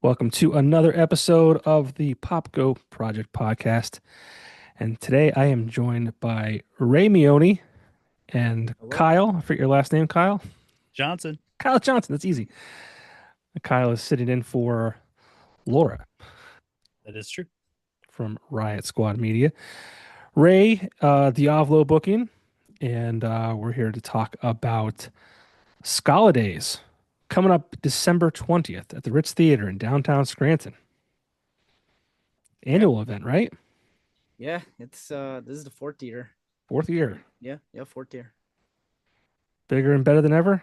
Welcome to another episode of the Popko Project podcast. And today I am joined by Ray Meoni and Hello. Kyle. I forget your last name, Kyle. Johnson. Kyle Johnson. That's easy. Kyle is sitting in for Laura That is true. from Riot Squad Media. Ray, Diavolo Booking, and we're here to talk about Skalidays coming up December 20th at the Ritz Theater in downtown Scranton. Yeah. Annual event, right? Yeah, it's this is the fourth year. Fourth year. Yeah, fourth year. Bigger and better than ever.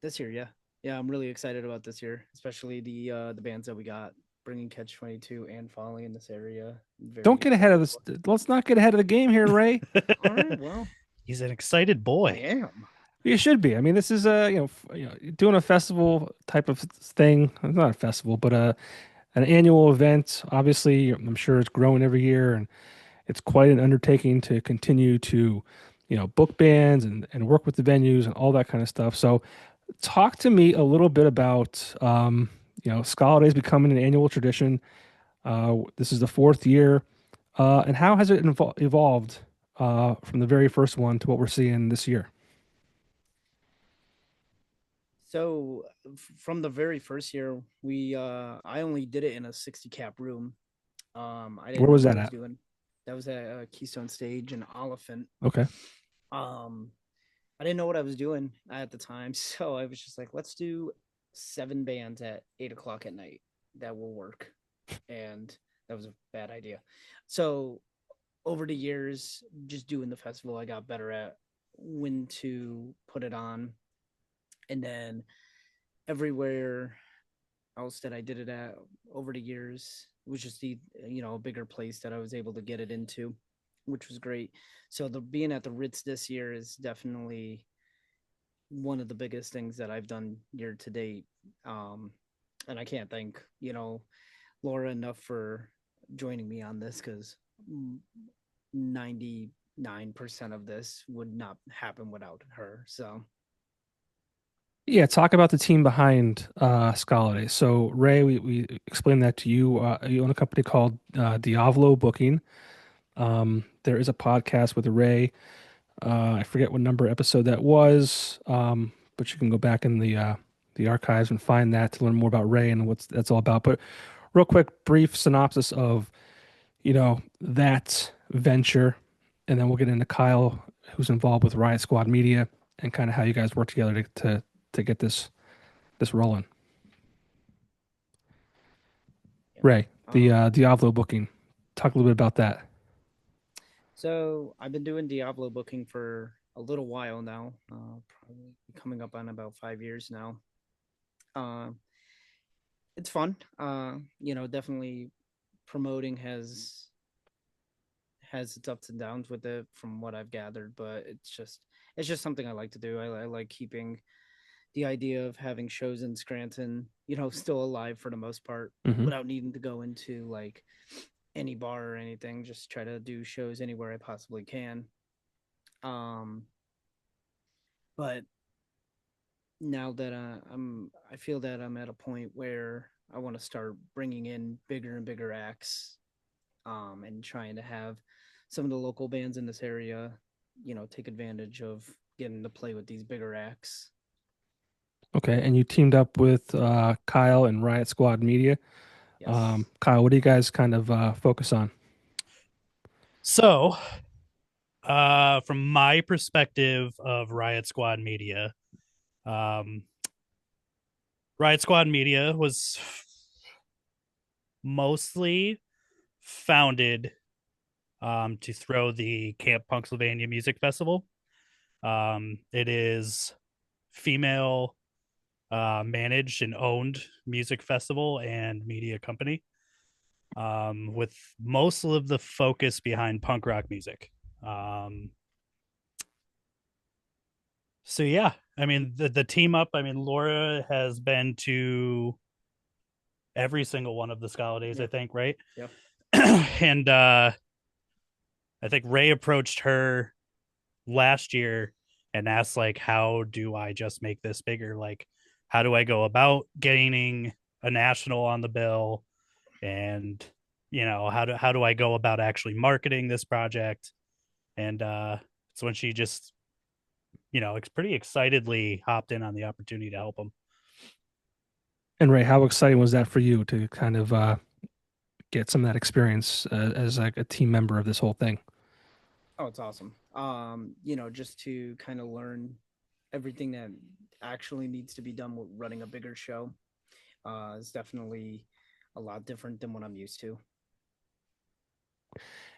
This year, yeah. Yeah, I'm really excited about this year, especially the bands that we got bringing Catch 22 and Folly in this area. Don't Very get ahead excited of this. for Let's not get ahead of the game here, Ray. All right, well, He's an excited I boy. am. You should be. I mean, this is a doing a festival type of thing. It's not a festival, but an annual event. Obviously, I'm sure it's growing every year, and it's quite an undertaking to continue to, book bands and work with the venues and all that kind of stuff. So, talk to me a little bit about Scala Days becoming an annual tradition. This is the fourth year, and how has it evolved from the very first one to what we're seeing this year? So from the very first year, we I only did it in a 60 cap room. I Where didn't know was what that I was at? doing. That was at Keystone Stage in Oliphant. Okay. Um I didn't know what I was doing at the time, so I was just like, let's do 7 bands at 8 o'clock at night. That will work. And that was a bad idea. So over the years, just doing the festival, I got better at when to put it on. And then everywhere else that I did it at over the years, it was just a bigger place that I was able to get it into, which was great. So the being at the Ritz this year is definitely one of the biggest things that I've done year to date. Um, and I can't thank, Laura enough for joining me on this because 99% of this would not happen without her. So, Yeah, talk about the team behind Scala. So Ray, we explained that to you. You own a company called Diavolo Booking. There is a podcast with Ray. I forget what number episode that was, but you can go back in the archives and find that to learn more about Ray and what's that's all about. But real quick, brief synopsis of that venture, and then we'll get into Kyle, who's involved with Riot Squad Media, and kind of how you guys work together to get this rolling. yeah. Ray, the Um, Diablo booking. Talk a little bit about that. so I've been doing Diablo booking for a little while now, probably coming up on about 5 years now. Uh, it's fun. Definitely promoting has its ups and downs with it from what I've gathered, but it's just something I like to do. I like keeping the idea of having shows in Scranton, still alive for the most part, Hmm. without needing to go into like any bar or anything. Just try to do shows anywhere I possibly can. Um, but now that I feel that I'm at a point where I want to start bringing in bigger and bigger acts, and trying to have some of the local bands in this area, take advantage of getting to play with these bigger acts. Okay, and you teamed up with Kyle and Riot Squad Media. Yes. Kyle, what do you guys kind of focus on? So, from my perspective of Riot Squad Media, um, Riot Squad Media was mostly founded to throw the Camp Pennsylvania Music Festival. It is female managed and owned music festival and media company, with most of the focus behind punk rock music. Um, so yeah, I mean the team up. I mean Laura has been to every single one of the Scala days, Yeah. I think, right? Yeah. And I think Ray approached her last year and asked like, how do I just make this bigger? Like, how do I go about gaining a national on the bill, and how do I go about actually marketing this project? And it's when she just it's pretty excitedly hopped in on the opportunity to help them. And Ray, how exciting was that for you to kind of get some of that experience as like a team member of this whole thing? Oh, it's awesome. Just to kind of learn everything that actually needs to be done with running a bigger show is definitely a lot different than what I'm used to.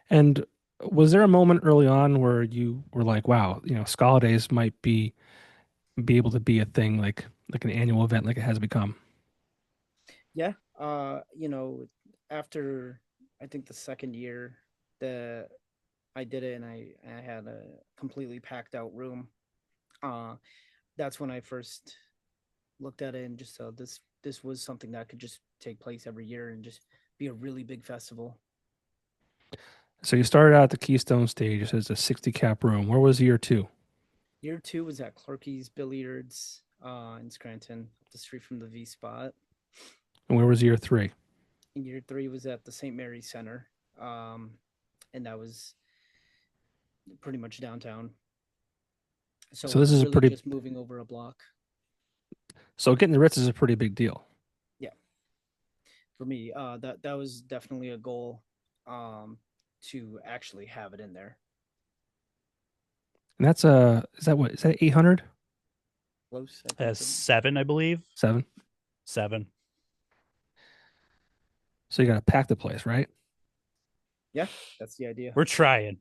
And was there a moment early on where you were like, wow, Scala might be able to be a thing like an annual event like it has become? Yeah. After I think the second year that I did it and I had a completely packed out room, uh, that's when I first looked at it and just saw this was something that could just take place every year and just be a really big festival. So you started out at the Keystone stage as a 60 cap room. Where was year two? Year two was at Clarky's Billiards in Scranton, up the street from the V Spot. And where was year three? And year three was at the St. Mary's Center, um, and that was pretty much downtown. So So this is a really pretty, just moving over a block. so getting the Ritz is a pretty big deal. Yeah, for me, that was definitely a goal um, to actually have it in there. And that's is that what, is that 800? Close, I think. As 7, I believe. Seven. 7. So you got to pack the place, right? Yeah, that's the idea. We're trying.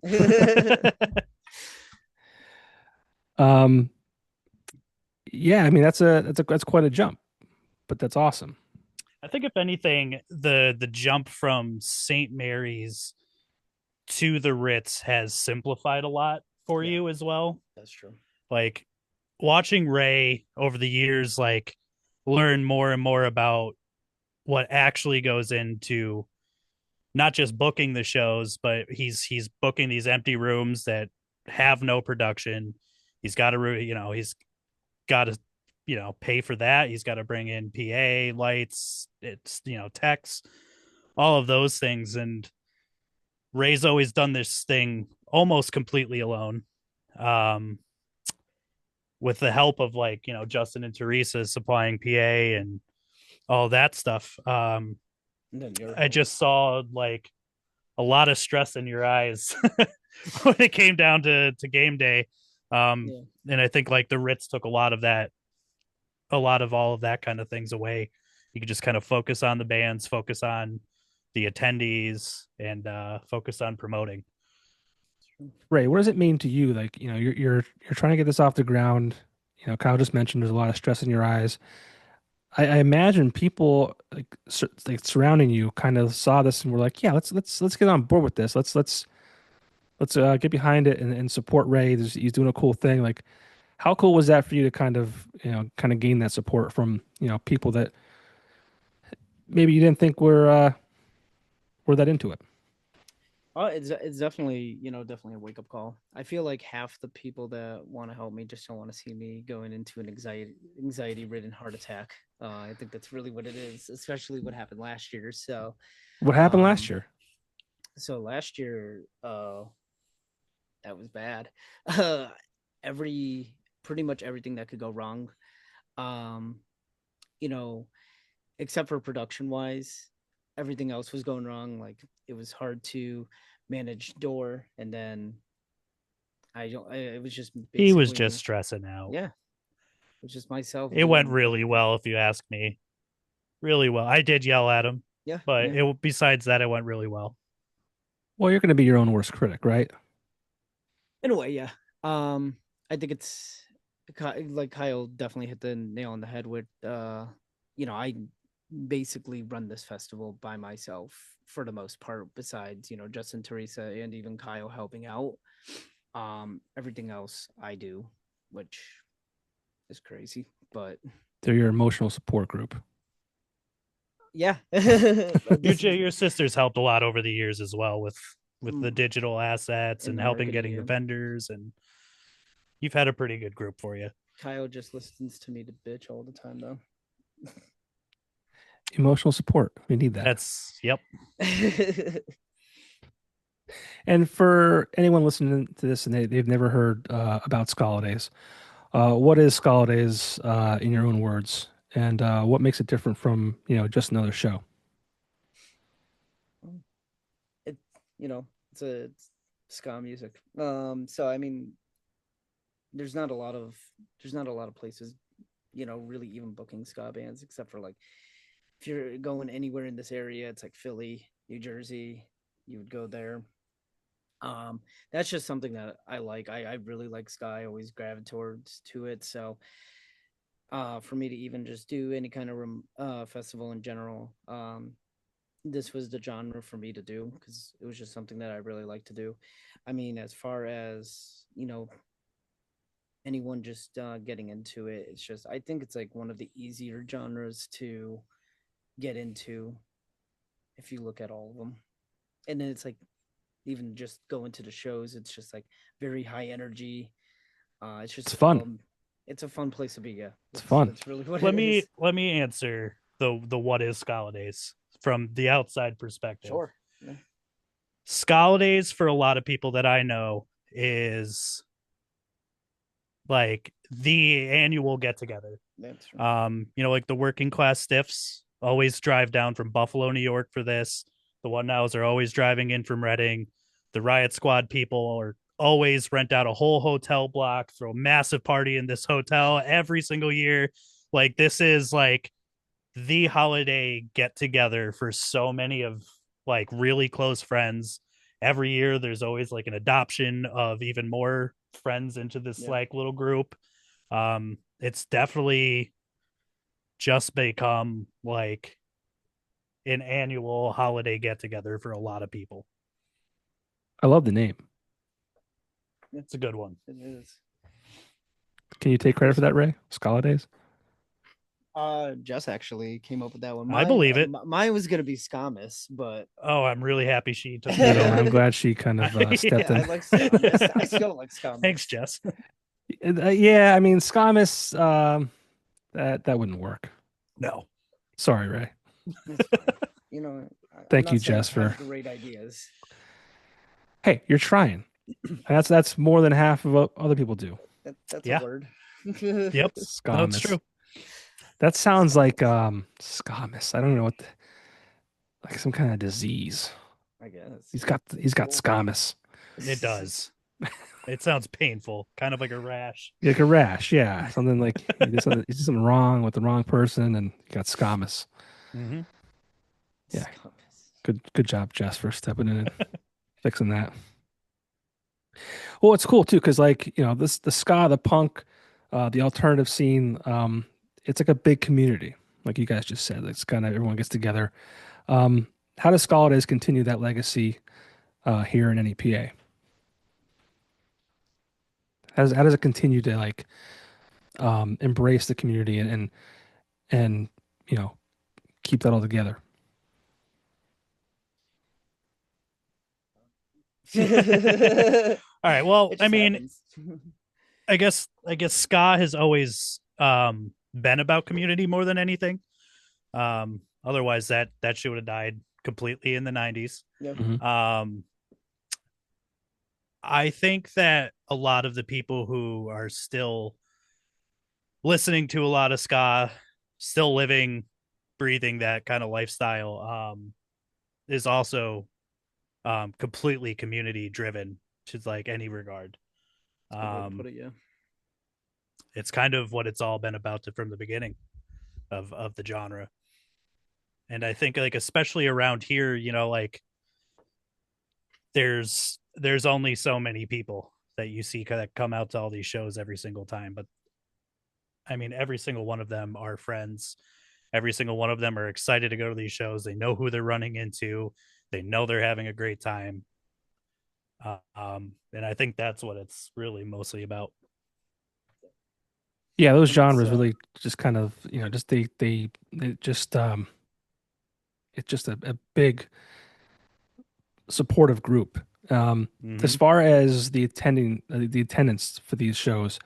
Um, yeah, I mean that's quite a jump, but that's awesome. I think if anything, the jump from St. Mary's to the Ritz has simplified a lot for Yeah, you as well. that's true. Like watching Ray over the years, like learn more and more about what actually goes into not just booking the shows, but he's booking these empty rooms that have no production. He's got to, he's got to, pay for that. He's got to bring in PA lights, it's techs, all of those things. And Ray's always done this thing almost completely alone. Um, with the help of like, Justin and Teresa supplying PA and all that stuff. And then your I help. just saw like a lot of stress in your eyes when it came down to game day. Um, Yeah. and I think like the Ritz took a lot of all of that kind of things away. You could just kind of focus on the bands, focus on the attendees, and focus on promoting. Ray, what does it mean to you? Like, you're trying to get this off the ground. Kyle just mentioned there's a lot of stress in your eyes. I imagine people like surrounding you kind of saw this and were like, yeah, let's get on board with this. Let's get behind it and support Ray. He's doing a cool thing. Like, how cool was that for you to kind of gain that support from people that maybe you didn't think were that into it? It's definitely definitely a wake up call. I feel like half the people that want to help me just don't want to see me going into an anxiety ridden heart attack. I think that's really what it is, especially what happened last year. What happened last Um, year? so last year, that was bad. Uh, every Pretty much everything that could go wrong. Um, you know, except for production wise, everything else was going wrong. Like it was hard to manage door, and then I don't. It was just He was basically just me. stressing out. Yeah, it was just myself It went doing really everything. well, if you ask me. Really well. I did yell at him, Yeah, but yeah. it besides that, it went really well. Well, you're going to be your own worst critic, right? In a way, yeah. Um, I think it's like Kyle definitely hit the nail on the head with. I basically run this festival by myself for the most part. Besides, Justin, Teresa, and even Kyle helping out. Everything else I do, which is crazy, but They're your emotional support group. yeah. Your This your sisters helped a lot over the years as well with the mm, digital assets in and the helping getting the marketing. vendors, and you've had a pretty good group for you. Kyle just listens to me to bitch all the time, though. Emotional support. We need that. That's yep. And for anyone listening to this and they've never heard about Skalidays, what is Skalidays in your own words? And what makes it different from, just another show? it it's ska music. So I mean, there's not a lot of places, really even booking ska bands, except for like if you're going anywhere in this area, it's like Philly, New Jersey, you would go there. That's just something that I like. I really like ska. I always gravitate towards to it. So for me to even just do any kind of festival in general, this was the genre for me to do because it was just something that I really like to do. I mean, as far as anyone just getting into it, it's just I think it's like one of the easier genres to get into if you look at all of them. And then it's like even just going to the shows, it's just like very high energy. It's just It's fun. it's a fun place to be. Yeah, It's fun. That's really what Let it me is. let me answer the what is Skalidays from the outside perspective. Sure. Yeah. Skalidays for a lot of people that I know is like the annual get together. That's right. Like the working class stiffs always drive down from Buffalo, New York for this. The one nows are always driving in from Reading. The Riot Squad people are always rent out a whole hotel block, throw a massive party in this hotel every single year. Like this is like the holiday get together for so many of like really close friends. Every year there's always like an adoption of even more friends into this Yeah. like little group. It's definitely just become like an annual holiday get together for a lot of people. I love the name. It's a good one. It is. Can you take credit for that, Ray? Skalidays? Jess actually came up with that one. I believe it. Mine was gonna be Skamis, but Oh, I'm really happy she took that No, over. I'm glad she kind of stepped yeah, I in. like Skamis. I still like Skamis. Thanks, Jess. Yeah, I mean, Skamis, that wouldn't work. No. Sorry, Ray. It's fine. I'm Thank not you, saying Jess, I have for. great ideas. Hey, you're trying. That's more than half of what other people do. That's Yeah. a word. Yep. No, it's Skamis. true. That sounds like Skamis. I don't know like some kind of disease. I guess He's got Cool. Skamis. It does. It sounds painful, kind of like a rash. Like a rash, yeah. Something like he did something wrong with the wrong person and he got Skamis. Mm-hmm. Yeah. Skamis. Good job, Jess, for stepping in and fixing that. Well, it's cool too, because like, the ska, the punk, the alternative scene, it's like a big community, like you guys just said. It's kind of everyone gets together. How does Skalidays continue that legacy here in NEPA? How does it continue to like embrace the community and you know keep that all together? All right. Well, It I just mean, happens. I guess ska has always been about community more than anything. Otherwise that should have died completely in the 90s. Yeah. Mhm. I think that a lot of the people who are still listening to a lot of ska, still living, breathing that kind of lifestyle, is also completely community driven to like any regard. That's a good way to Um, put it, yeah. it's kind of what it's all been about from the beginning of the genre. And I think like especially around here, like there's only so many people that you see that come out to all these shows every single time. But I mean, every single one of them are friends. Every single one of them are excited to go to these shows. They know who they're running into. They know they're having a great time. And I think that's what it's really mostly about. Yeah, those And it's genres really just kind of, just they just it's just a big supportive group. As Mm-hmm. far as the attendance for these shows,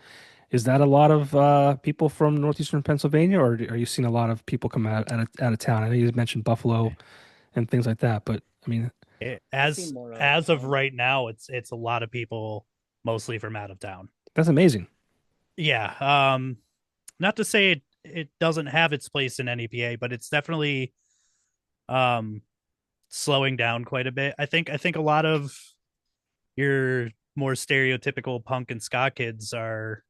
Is that a lot of people from northeastern Pennsylvania, or are you seeing a lot of people come out of town? I know you mentioned Buffalo and things like that, but I mean, I've seen more out of As of town. right now, it's a lot of people mostly from out of town. that's amazing. Yeah. Not to say it doesn't have its place in NEPA, but it's definitely um slowing down quite a bit. I think a lot of your more stereotypical punk and ska kids are,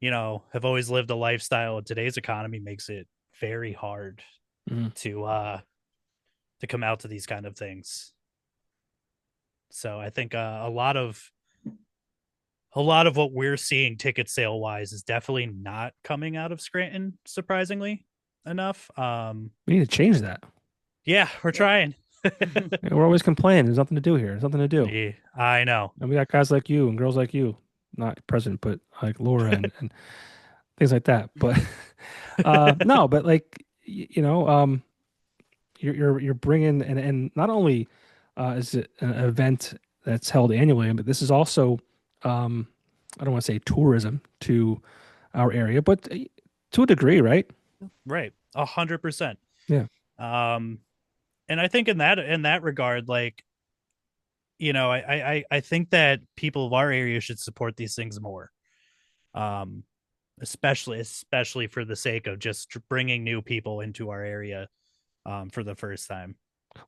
have always lived a lifestyle. Today's economy makes it very hard Mhm. to to come out to these kind of things. So I think a lot of what we're seeing ticket sale wise is definitely not coming out of Scranton, surprisingly enough. We need to change that. Yeah, we're Yep. trying. Yeah, we're always complaining. There's nothing to do here. There's nothing to do. Yeah, I know. And we got guys like you and girls like you, not president, but like Laura and things like that. But no, but like you're bringing and not only is it an event that's held annually, but this is also um, I don't want to say tourism to our area, but to a degree, right? Right. 100%. Yeah. Um, and I think in that regard, like, I think that people of our area should support these things more. Um, especially for the sake of just bringing new people into our area for the first time.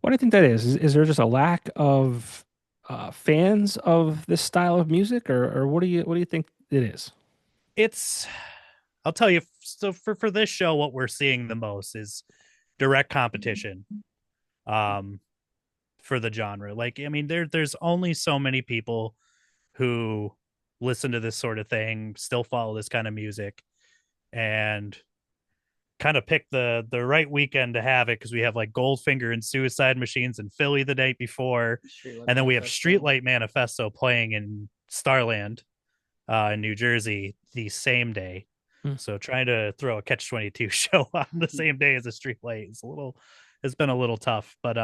What do you think that is? Is there just a lack of fans of this style of music, or what do you think it is? It's I'll tell you, so for this show, what we're seeing the most is direct competition um for the genre. Like, I mean, there's only so many people who listen to this sort of thing, still follow this kind of music, and kind of pick the right weekend to have it, because we have like Goldfinger and Suicide Machines in Philly the night before, Streetlight and then we have Manifesto. Streetlight Manifesto playing in Starland in New Jersey the same day. Hmm. So trying to throw a Catch 22 show on the same day as a Streetlight is it's been a little tough, but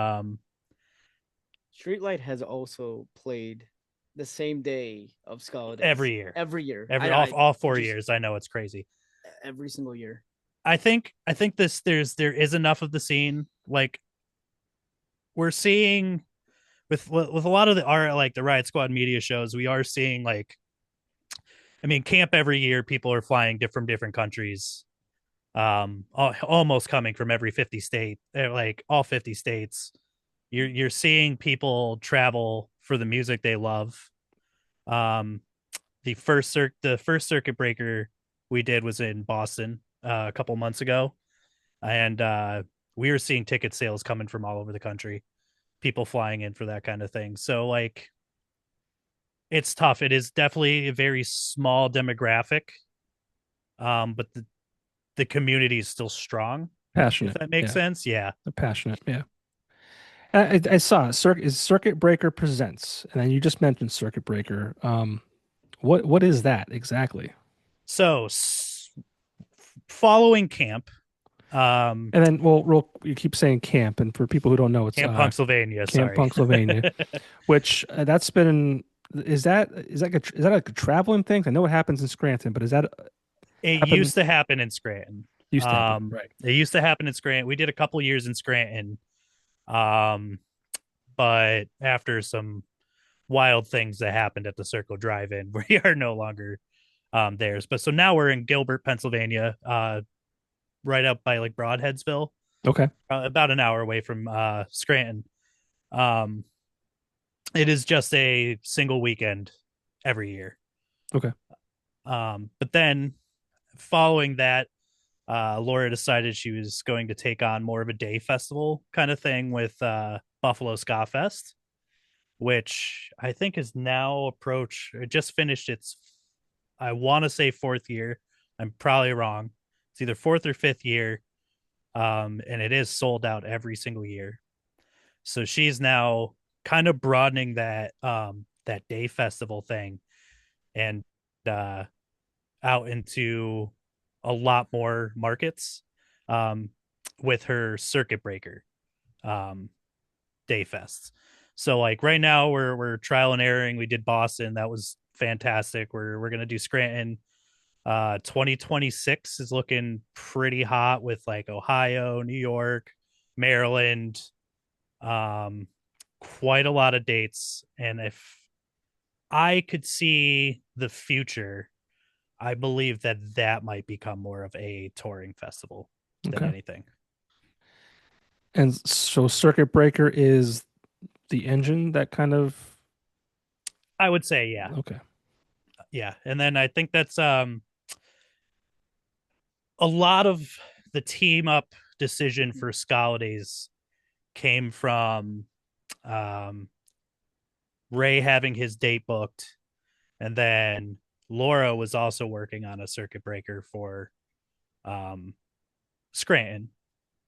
Streetlight has also played the same day of Skalidays every year, every year. every all I four just years, I know it's crazy. every single year. I think there is enough of the scene. Like, we're seeing with a lot of the art, like the Riot Squad Media shows, we are seeing, like, I mean, camp every year, people are flying from different countries, almost coming from every 50 state, like all 50 states. You're seeing people travel for the music they love. Um, the first circuit breaker we did was in Boston a couple months ago, and we were seeing ticket sales coming from all over the country, people flying in for that kind of thing. So, like, it's tough. It is definitely a very small demographic, but the community is still strong, if Passionate, that makes yeah, sense. Yeah. they're passionate, yeah. I saw Circuit Breaker Presents, and then you just mentioned Circuit Breaker. What is that exactly? So, following camp, And then, well, you keep saying camp, and for people who don't know, it's Camp Pennsylvania, Camp sorry. Pennsylvania, which that's been. Is that like a traveling thing? I know it happens in Scranton, but is that It happen used to happen in Scranton. used to happen? Right. It used to happen in Scranton. We did a couple years in Scranton. Um, but after some wild things that happened at the Circle Drive-In, we are no longer theirs. But so now we're in Gilbert, Pennsylvania, right up by like Broadheadsville, Okay. about an hour away from Scranton. Um, it is just a single weekend every year. Okay. But then following that, Laura decided she was going to take on more of a day festival kind of thing with Buffalo Ska Fest, which I think is now it just finished its, I want to say, fourth year. I'm probably wrong. It's either fourth or fifth year. And it is sold out every single year. So she's now kind of broadening that day festival thing, and uh, out into a lot more markets, um, with her circuit breaker um, day fests. So, like, right now we're trial and erroring. We did Boston, that was fantastic. We're gonna do Scranton. 2026 is looking pretty hot with like Ohio, New York, Maryland, um, quite a lot of dates. And if I could see the future, I believe that that might become more of a touring festival than Okay. anything. And so Circuit Breaker is the engine that kind of I would say, yeah, okay. yeah. And then I think that's a lot of the team up decision for Skalidays came from um, Ray having his date booked, and then Laura was also working on a circuit breaker for um, Scranton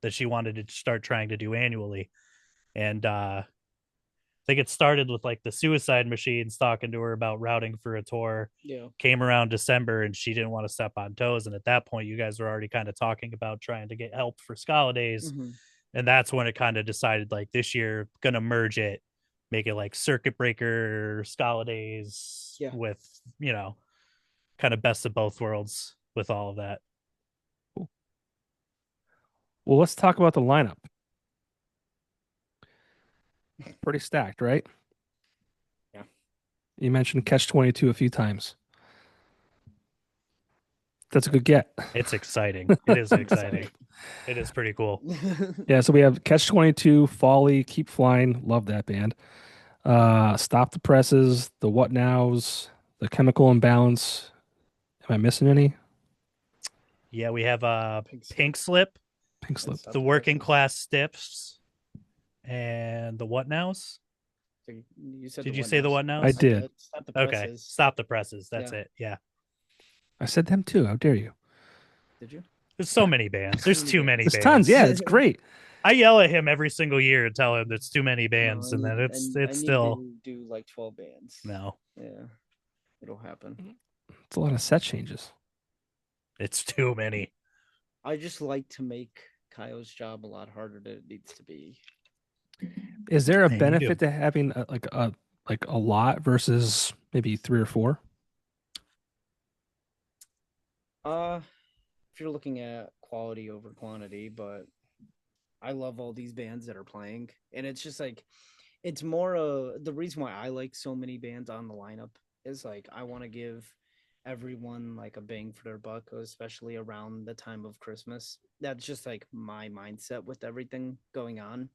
that she wanted to start trying to do annually. And I think it started with like the Suicide Machines talking to her about routing for a tour. Yeah. Came around December and she didn't want to step on toes. And at that point, you guys were already kind of talking about trying to get help for Skalidays. Mm-hmm. And that's when it kind of decided like this year, gonna merge it, make it like Circuit Breaker, Skalidays Yeah. with, kind of best of both worlds with all of that. Well, let's talk about the lineup. Pretty stacked, right? Yeah. You mentioned Catch 22 a few times. That's a good get. It's exciting. It is exciting. Exciting. It is pretty cool. Yeah, so we have Catch 22, Folly, Keep Flying, love that band. Stop the Presses, the What Nows, the Chemical Imbalance. Am I missing any? Yeah, we have Pink Slip. Pink Slip, Pink Slip. Stop the the Working Presses. Class Stiffs, and the What Nows. You said Did the you What say the Nows. What Nows? I did. Stop the Okay, Presses. Stop the Presses. That's Yeah. it. Yeah, I said them too. How dare you? Did you? there's so many bands. There's too many There's tons. bands. Yeah, it's great. I yell at him every single year and tell him there's too many No, bands, and then it's I need still to do like 12 bands. no. Yeah, it'll happen. It's a lot of set changes. It's too many. I just like to make Kyle's job a lot harder than it needs to be. Is there a And you do. benefit to having like a lot versus maybe three or four? If you're looking at quality over quantity, but I love all these bands that are playing, and it's just like it's more the reason why I like so many bands on the lineup is like I want to give everyone like a bang for their buck, especially around the time of Christmas. That's just like my mindset with everything going on.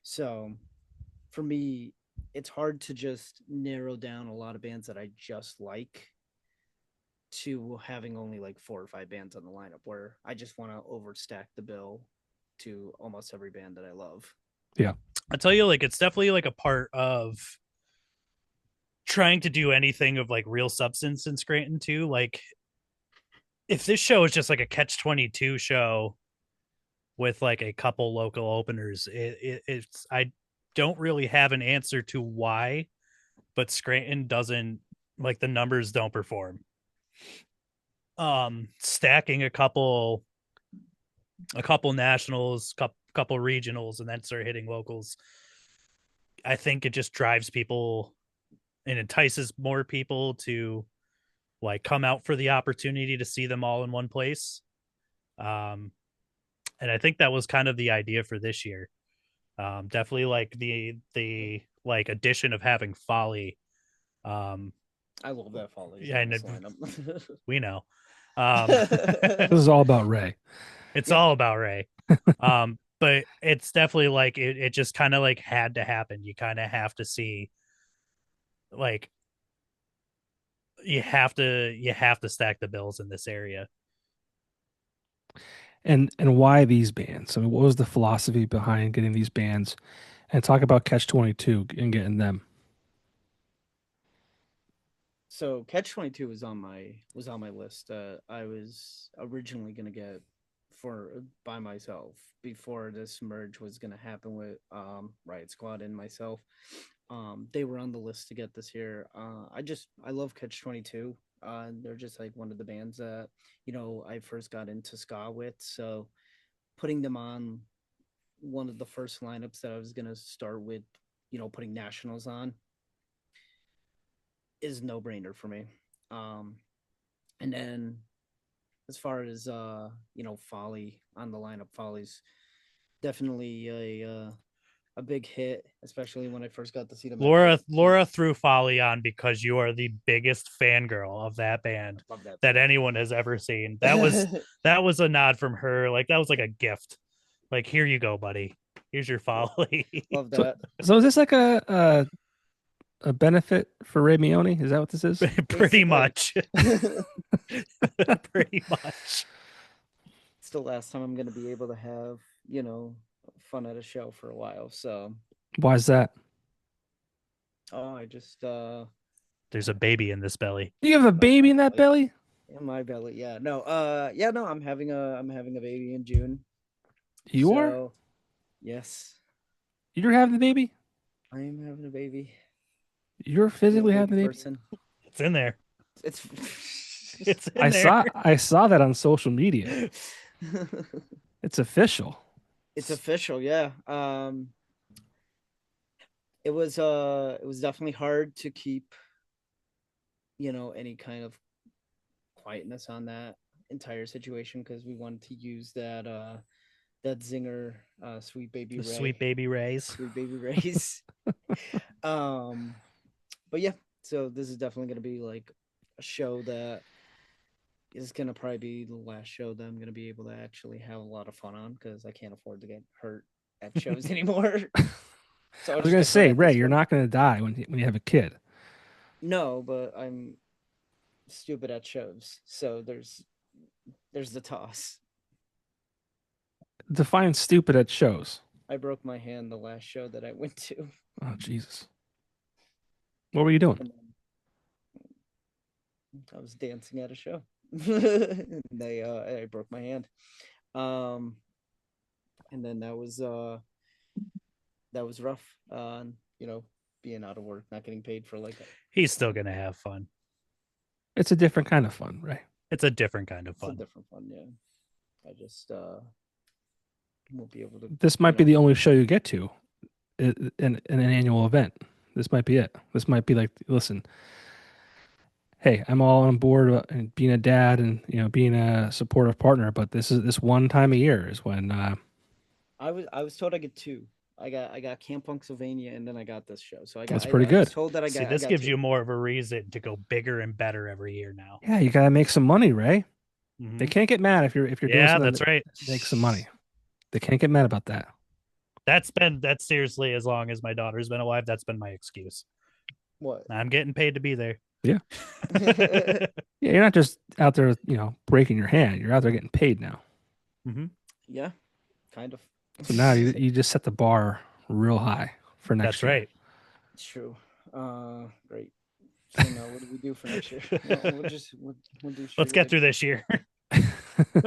So for me, it's hard to just narrow down a lot of bands that I just like to having only like 4 or 5 bands on the lineup where I just want to overstack the bill to almost every band that I love. Yeah. I tell you, like it's definitely like a part of trying to do anything of like real substance in Scranton too. Like if this show is just like a catch 22 show with like a couple local openers, it's I don't really have an answer to why, but Scranton doesn't like the numbers don't perform. Stacking a couple nationals, couple regionals, and then start hitting locals. I think it just drives people and entices more people to like come out for the opportunity to see them all in one place. Um, and I think that was kind of the idea for this year. Definitely like the like addition of having Folly. I love that Folly. Yeah, and lineup. we know. This is all about Ray. It's Yeah. all about Ray. But it's definitely like it just kind of like had to happen. You kind of have to see like you have to stack the bills in this area. And why these bands? I mean, what was the philosophy behind getting these bands? And talk about Catch 22 and getting them. So Catch 22 was on my list. I was originally gonna get for by myself before this merge was gonna happen with Riot Squad and myself. They were on the list to get this year. I love Catch 22. They're just like one of the bands that I first got into ska with. So putting them on one of the first lineups that I was gonna start with, putting nationals on is no brainer for me. And then as far as Folly on the lineup, Folly's definitely a big hit, especially when I first got to see them. Laura threw Folly on because you are the biggest fangirl of that band Love that anyone has ever seen. That was a nod from her. Like that was like a gift. Like, here you go, buddy. Here's your Folly. Love So, that. so is this like a benefit for Ray Meoni? Is that what this is? Pretty much. Pretty much. It's the last time I'm gonna be able to have, fun at a show for a while. So Why is that? I just There's a baby in this belly. You have a baby in that belly? in my belly. Yeah. No, I'm having a baby in June. You are? Yes. You're having the baby? I am having a baby. You're physically having the baby? Person. It's in there. It's It's in there. I saw that on social media. It's official. It's official, yeah. It was definitely hard to keep any kind of quietness on that entire situation because we wanted to use that zinger, sweet baby Ray. Sweet baby Rays. Sweet baby Rays. But yeah, so this is definitely gonna be like a show that is gonna probably be the last show that I'm gonna be able to actually have a lot of fun on because I can't afford to get hurt at shows anymore. So I was gonna say, Ray, you're not gonna die when you have a kid. No, but I'm stupid at shows, so there's the toss. Define stupid at shows. I broke my hand the last show that I went to. Oh Jesus! What were you doing? I was dancing at a show. I broke my hand. And then that was rough. Being out of work, not getting paid for like. He's still gonna have fun. It's a different kind of fun, right? It's a different kind of fun. It's a different fun, yeah. I just won't be able to. This might be the only show you get to in an annual event. This might be it. This might be like, listen, hey, I'm all on board and being a dad and being a supportive partner, but this one time a year is when I was told I get two. I got Camp Pennsylvania and then I got this show. So that's pretty good. I was told that I got. See, this I got gives two. you more of a reason to go bigger and better every year now. Yeah, you gotta make some money, Ray. Mm-hmm. They can't get mad if you're doing something. That's right. Make some money. They can't get mad about that. That's seriously as long as my daughter's been alive. That's been my excuse. What? I'm getting paid to be there. Yeah. Yeah, you're not just out there, breaking your hand. You're out there getting paid now. Mm-hmm. Yeah, kind of. So now you just set the bar real high for next That's year. right. It's true. Great. So now, what do we do for next year? We'll do. Let's get through this year. Just get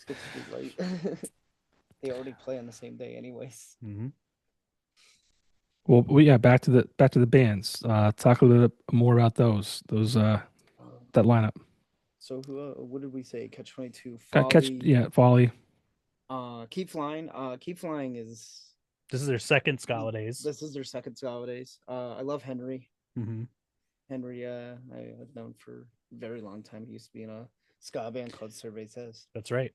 to be right. They already play on the same day, anyways. Mm-hmm. Well, yeah. Back to the bands. Talk a little bit more about those that lineup. So what did we say? Catch 22. Folly. Keep Flying. Keep Flying is. This is their second Skalidays. This is their second Skalidays. I love Henry. Mm-hmm. Henry, I've known for a very long time. He used to be in a ska band called Survey Says. That's right.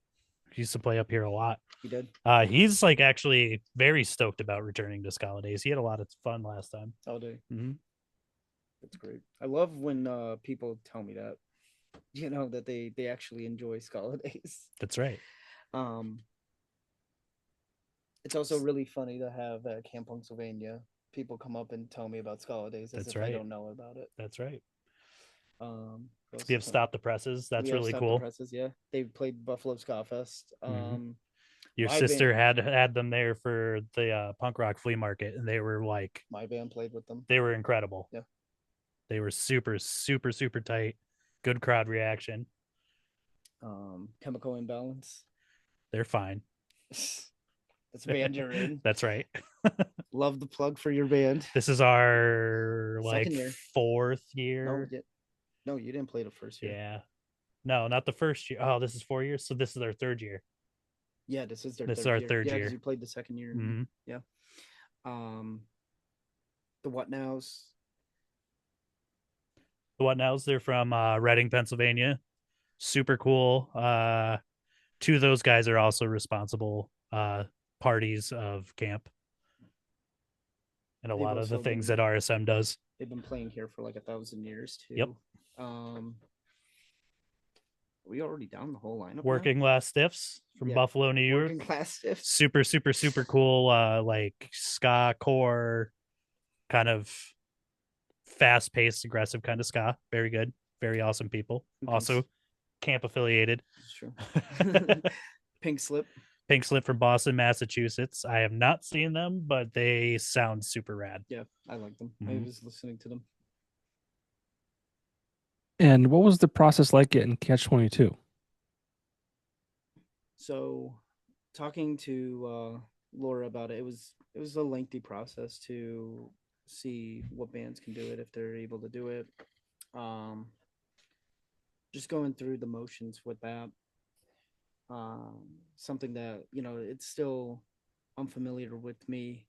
He used to play up here a lot. He did. He's like actually very stoked about returning to Skalidays. He had a lot of fun last time. All day. Mm-hmm. That's great. I love when people tell me that, that they actually enjoy Skalidays. That's right. It's also really funny to have at Camp Pennsylvania people come up and tell me about Skalidays as if I don't know about it. That's right. We have Stop the Presses. That's really cool. Presses, yeah. They played Buffalo Ska Fest. Your sister had them there for the punk rock flea market, and they were like, my band played with them. They were incredible. Yeah, they were super, super, super tight. Good crowd reaction. Chemical Imbalance. They're fine. That's a band you're in. That's right. Love the plug for your band. This is our year. Fourth year. No, you didn't play the first year. Yeah. No, not the first year. Oh, this is 4 years. So this is our third year. Yeah, this is our third year. Yeah, you played the second year. Mm-hmm. Yeah. The What Nows. The What Nows, they're from Reading, Pennsylvania. Super cool. Two of those guys are also responsible parties of camp and a They've lot of the also things been that RSM does. they've been playing here for like 1,000 years Yep. too. Are we already down the whole lineup now? Working Class Stiffs from Yeah. Buffalo, New York. Working Class Stiffs. Super, super, super cool. Like ska core, kind of fast paced, aggressive kind of ska. Very good. Very awesome people. Also camp affiliated. That's true. Pink Slip. Pink Slip from Boston, Massachusetts. I have not seen them, but they sound super rad. Yeah, I like them. I Mhm. was listening to them. And what was the process like getting Catch 22? So, talking to Laura about it, it was a lengthy process to see what bands can do it if they're able to do it. Just going through the motions with that. Something that it's still unfamiliar with me.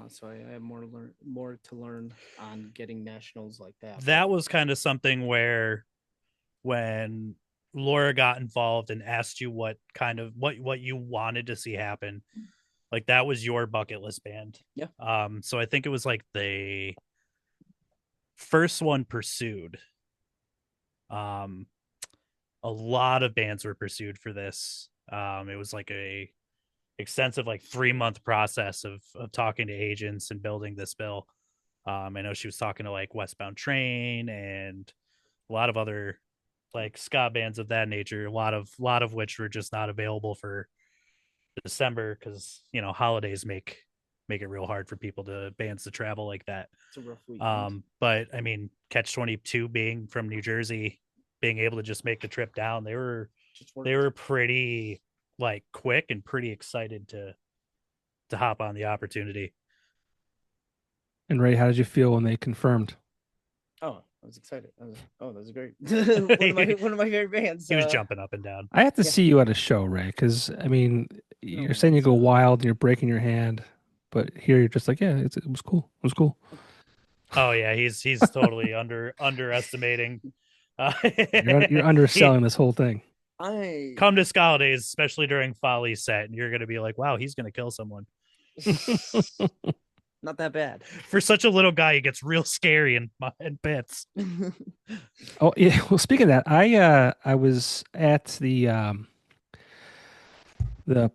So I have more to learn on getting nationals like that. That was kind of something where when Laura got involved and asked you what kind of what you wanted to see happen, like that was your bucket list band. Yeah. So I think it was like the first one pursued. A lot of bands were pursued for this. It was like a extensive like 3-month process of talking to agents and building this bill. I know she was talking to like Westbound Train and a lot of other like ska bands of that nature. A lot of which were just not available for December because holidays make it real hard for bands to travel like that. It's a rough weekend. But I mean, Catch 22 being from New Jersey, being able to just make the trip down, they were pretty like quick and pretty excited to hop on the opportunity. And Ray, how did you feel when they confirmed? Oh, I was excited. That was great. one of my favorite bands. He was jumping up and down. I have to see you at a show, Ray, because I mean, you're saying you go wild and you're breaking your hand, but here you're just like, yeah, it was cool. It was cool. Oh yeah, he's totally underestimating. You're underselling this whole thing. Come to Skalidays, especially during Folly set, and you're gonna be like, wow, he's gonna kill someone. Not that bad. For such a little guy, he gets real scary in bits. Oh yeah. Well, speaking of that, I was at the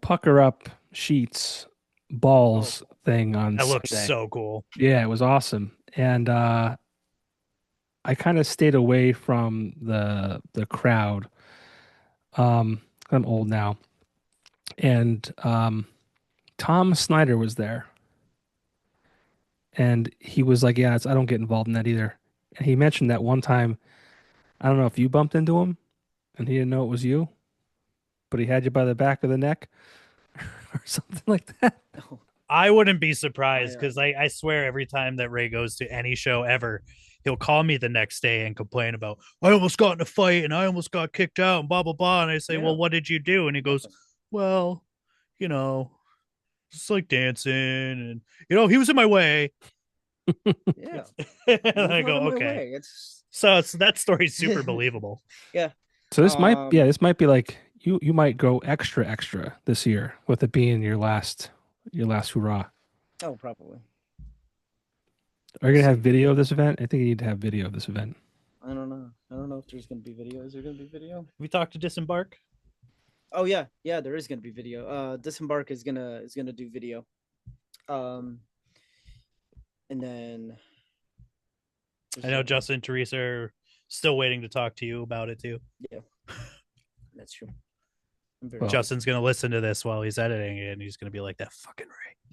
pucker up sheets balls thing on That looks Sunday. so cool. Yeah, it was awesome. And I kind of stayed away from the crowd. I'm old now. And Tom Snyder was there. And he was like, yeah, I don't get involved in that either. And he mentioned that one time, I don't know if you bumped into him and he didn't know it was you, but he had you by the back of the neck or something like that. I wouldn't be surprised because I swear every time that Ray goes to any show ever, he'll call me the next day and complain about, I almost got in a fight and I almost got kicked out and blah, blah, blah. And I say, well, what did you do? And he goes, well, just like dancing and, he was in my way. Yeah. And I go, okay. So that story's super believable. Yeah. So this might be like you might go extra this year with it being your last hurrah. Oh, probably. Are you gonna have video of this event? I think you need to have video of this event. I don't know if there's gonna be video. Is there gonna be video? We talked to Disembark. Oh yeah, there is gonna be video. Disembark is gonna do video. And then I know Justin and Teresa are still waiting to talk to you about it too. Yeah, that's true. Justin's gonna listen to this while he's editing it, and he's gonna be like, "That fucking Ray,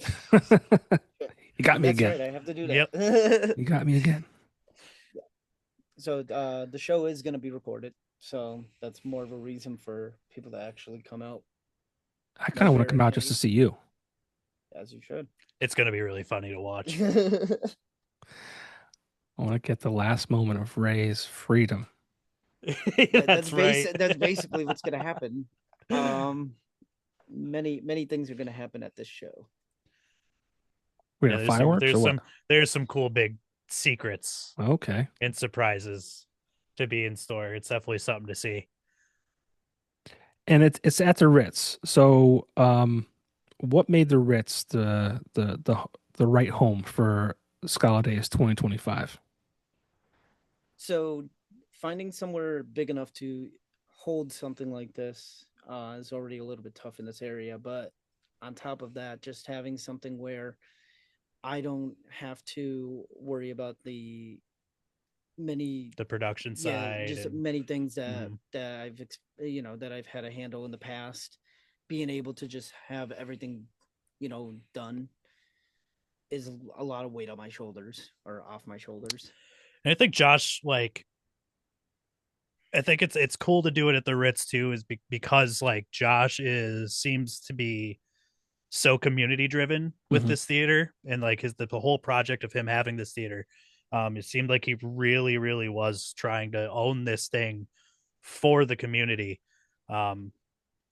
you got me again." Right, I have to do that. Yep. You got me again. Yeah. So the show is gonna be recorded, so that's more of a reason for people to actually come out. I kind of want to come out just to see you. As you should. It's gonna be really funny to watch. I want to get the last moment of Ray's freedom. That's right. That's basically what's gonna happen. Many things are gonna happen at this show. Fireworks. There's some cool big secrets. Okay. And surprises to be in store. It's definitely something to see. And it's at the Ritz. So, what made the Ritz the right home for Skalidays 2025? So finding somewhere big enough to hold something like this is already a little bit tough in this area. But on top of that, just having something where I don't have to worry about the many, The production yeah, side just and many things that mhm. that I've had to handle in the past. Being able to just have everything, done is a lot of weight on my shoulders or off my shoulders. And I think Josh, like, I think it's cool to do it at the Ritz too, is because like Josh is seems to be so community driven with Hmm. this theater, and like the whole project of him having this theater. It seemed like he really was trying to own this thing for the community. Um,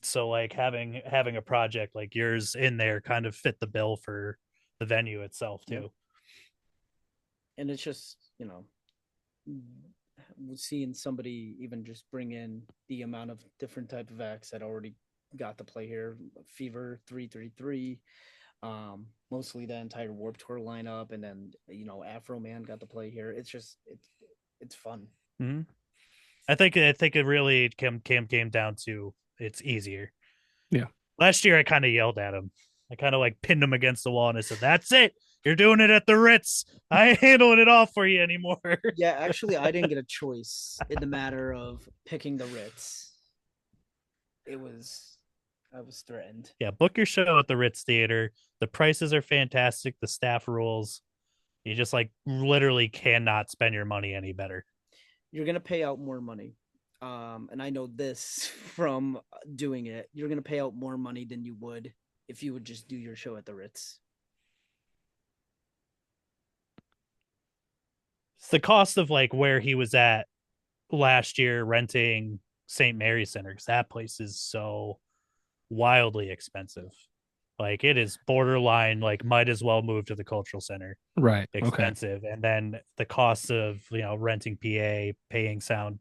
so like having a project like yours in there kind of fit the bill for the venue itself Yeah. too. And it's just, seeing somebody even just bring in the amount of different type of acts that already got to play here. Fever 333, mostly the entire Warp Tour lineup, and then Afro Man got to play here. It's fun. Mm-hmm. I think it really came down to it's easier. Yeah. Last year I kind of yelled at him. I kind of like pinned him against the wall and I said, "That's it. You're doing it at the Ritz. I ain't handling it all for you anymore." Yeah, actually, I didn't get a choice in the matter of picking the Ritz. It was I was threatened. Yeah, book your show at the Ritz Theater. The prices are fantastic. The staff rules. You just like literally cannot spend your money any better. You're gonna pay out more money. And I know this from doing it. You're gonna pay out more money than you would if you would just do your show at the Ritz. It's the cost of like where he was at last year renting St. Mary's Center because that place is so wildly expensive. Like it is borderline, like might as well move to the cultural center Right. Okay. expensive. And then the cost of, renting PA, paying sound,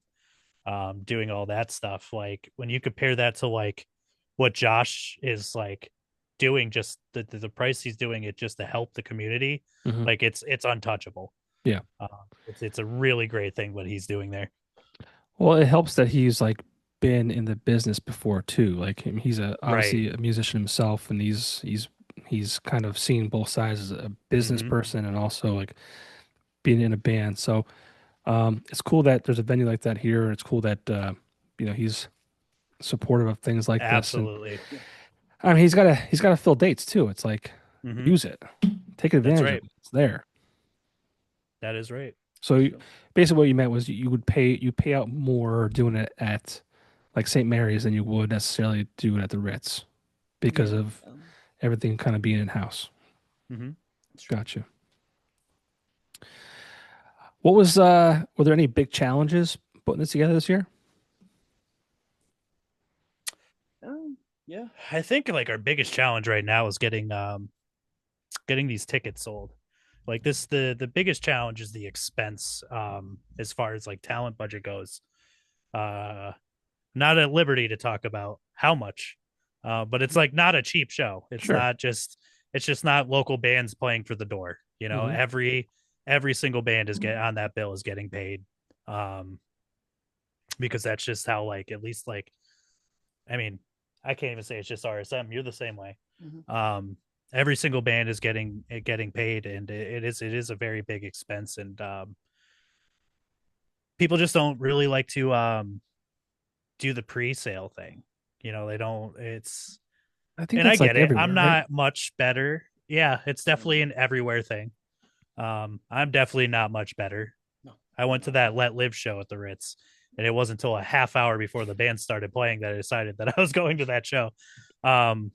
doing all that stuff. Like when you compare that to like what Josh is like doing, just the price he's doing it just to help the community, Hmm. like it's untouchable. Yeah. Uh, it's a really great thing what he's doing there. Well, it helps that he's like been in the business before too. Like he's Right. obviously a musician himself, and he's kind of seen both sides as a business Mm-hmm. person and also like being in a band. So it's cool that there's a venue like that here. It's cool that he's supportive of things like this, and Absolutely. Yeah. I mean he's got to fill dates too. It's like Mm-hmm. use it, take That's advantage of right. it. It's there. That is right. So True. basically, what you meant was you pay out more doing it at like St. Mary's than you would necessarily do it at the Ritz because Yeah. of everything kind of being in house. Mm-hmm. That's true. Gotcha. What was were there any big challenges putting this together this year? Yeah, I think like our biggest challenge right now is getting these tickets sold. Like this, the biggest challenge is the expense as far as like talent budget goes. Uh, Not at liberty to talk about how much, but it's like not a cheap show. Sure. It's just not local bands playing for the door. Hmm. Every single band is get on that bill is getting paid, um, because that's just how like at least like I mean I can't even say it's just RSM. You're the same way. Mhm. Every single band is getting paid, and it is a very big expense, and people just don't really like to do the pre-sale thing. They don't. It's I think and I that's get like it. I'm everywhere, right? not much better. Yeah, it's definitely Um, an everywhere thing. I'm definitely not much better. no, I I'm went to not. that Let Live show at the Ritz, and it wasn't until a half hour before the band started playing that I decided that I was going to that show. Um,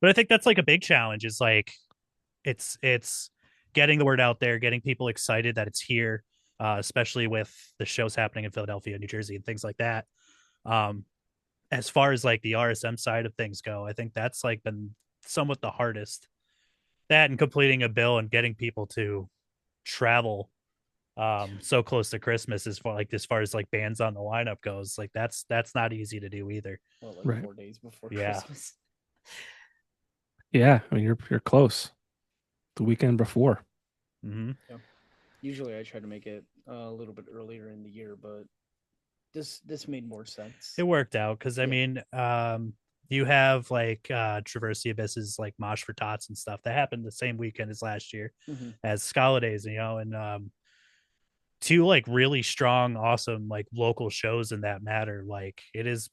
but I think that's like a big challenge. Is like it's getting the word out there, getting people excited that it's here, especially with the shows happening in Philadelphia, New Jersey, and things like that. Um, as far as like the RSM side of things go, I think that's like been somewhat the hardest. That and completing a bill and getting people to travel so close to Christmas as far as like bands on the lineup goes. Like that's not easy to do either. Well, like Right. 4 days before Yeah. Christmas. Yeah, I mean you're close. The weekend before. Mm-hmm. Yeah. Usually I try to make it a little bit earlier in the year, but this made more sense. It worked out because I Yeah. mean, you have like Traverse the Abyss's like Mosh for Tots and stuff that happened the same weekend as last year Mhm. as Skalidays, and two like really strong, awesome like local shows in that matter. Like it is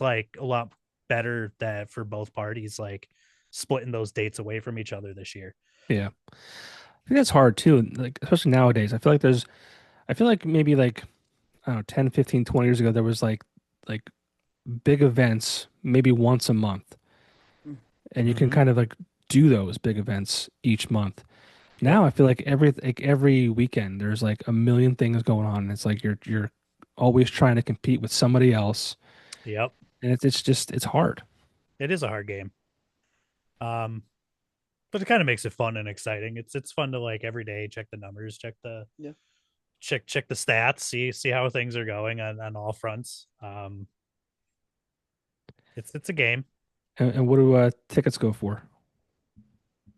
like a lot better that for both parties, like splitting those dates away from each other this year. Yeah. I think that's hard too, like especially nowadays. I feel like maybe like I don't know, 10, 15, 20 years ago there was like big events maybe once a month Mm. and you can Mm-hmm. kind of like do those big events each month. Yep. Now I feel like every weekend there's like a million things going on. It's like you're always trying to compete with somebody else, Yep. and it's just it's hard. It is a hard game. Um, but it kind of makes it fun and exciting. It's fun to like every day check the numbers, Yeah. check the stats, see how things are going on all fronts. It's a game. And what do tickets go for?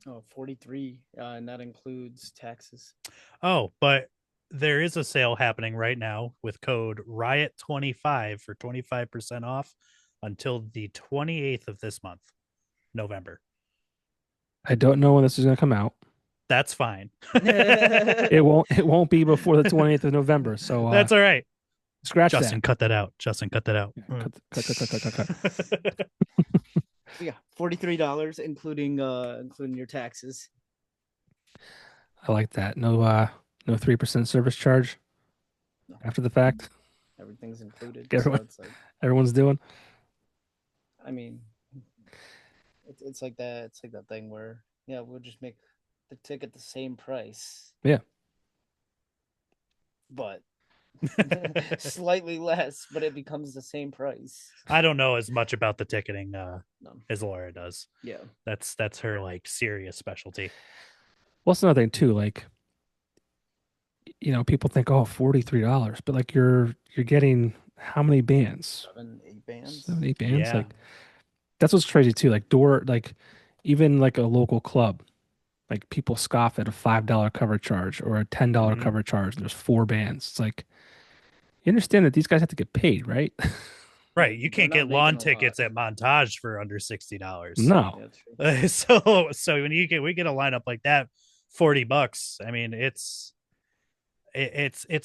Oh, 43, and that includes taxes. Oh, but there is a sale happening right now with code Riot25 for 25% off until the 28th of this month, November. I don't know when this is going to come out. That's fine. It won't be before the 28th of November. So That's all right. scratch Justin, that. cut that out. Justin, cut that out. Cut. Yeah, $43 including your taxes. I like that. No 3% service charge No, after the fact. everything's included. So Everyone, it's like, everyone's doing. I mean, it's like that. It's like that thing where, yeah, we'll just make the ticket the same price, Yeah. but slightly less, but it becomes the same price. I don't know as much about the ticketing No. as Laura does. Yeah. That's her like serious specialty. Well, it's another thing too. Like, people think, oh, $43, but like you're getting how many bands? 7, 8 bands. 7, 8 bands. Yeah. Like that's what's crazy too. Like even like a local club, like people scoff at a $5 cover charge or a $10 Mhm. cover charge. And there's 4 bands. It's like you understand that these guys have to get paid, right? Right. You They're can't not get making lawn a tickets lot. at Montage for under $60. No. Yeah, true. So when we get a lineup like that, $40. I mean, it's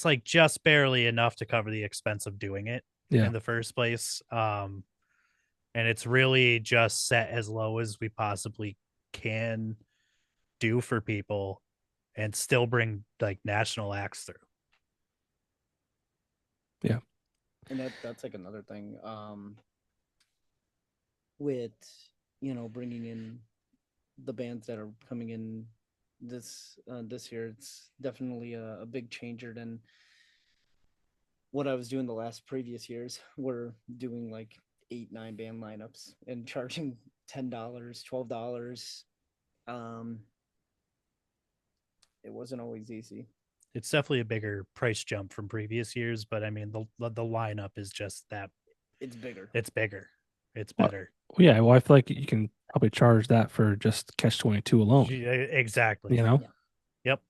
like just barely enough to cover the expense of doing it Yeah. in the first place. And it's really just set as low as we possibly can do for people and still bring like national acts through. Yeah. And that's like another thing. With bringing in the bands that are coming in this year, it's definitely a big changer than what I was doing the last previous years. We're doing like 8, 9 band lineups and charging $10, $12. Um, it wasn't always easy. It's definitely a bigger price jump from previous years, but I mean the lineup is just that It's bigger. it's bigger. It's Well, better. yeah. Well, I feel like you can probably charge that for just Catch 22 alone. Exactly. You know. Yeah. Yep.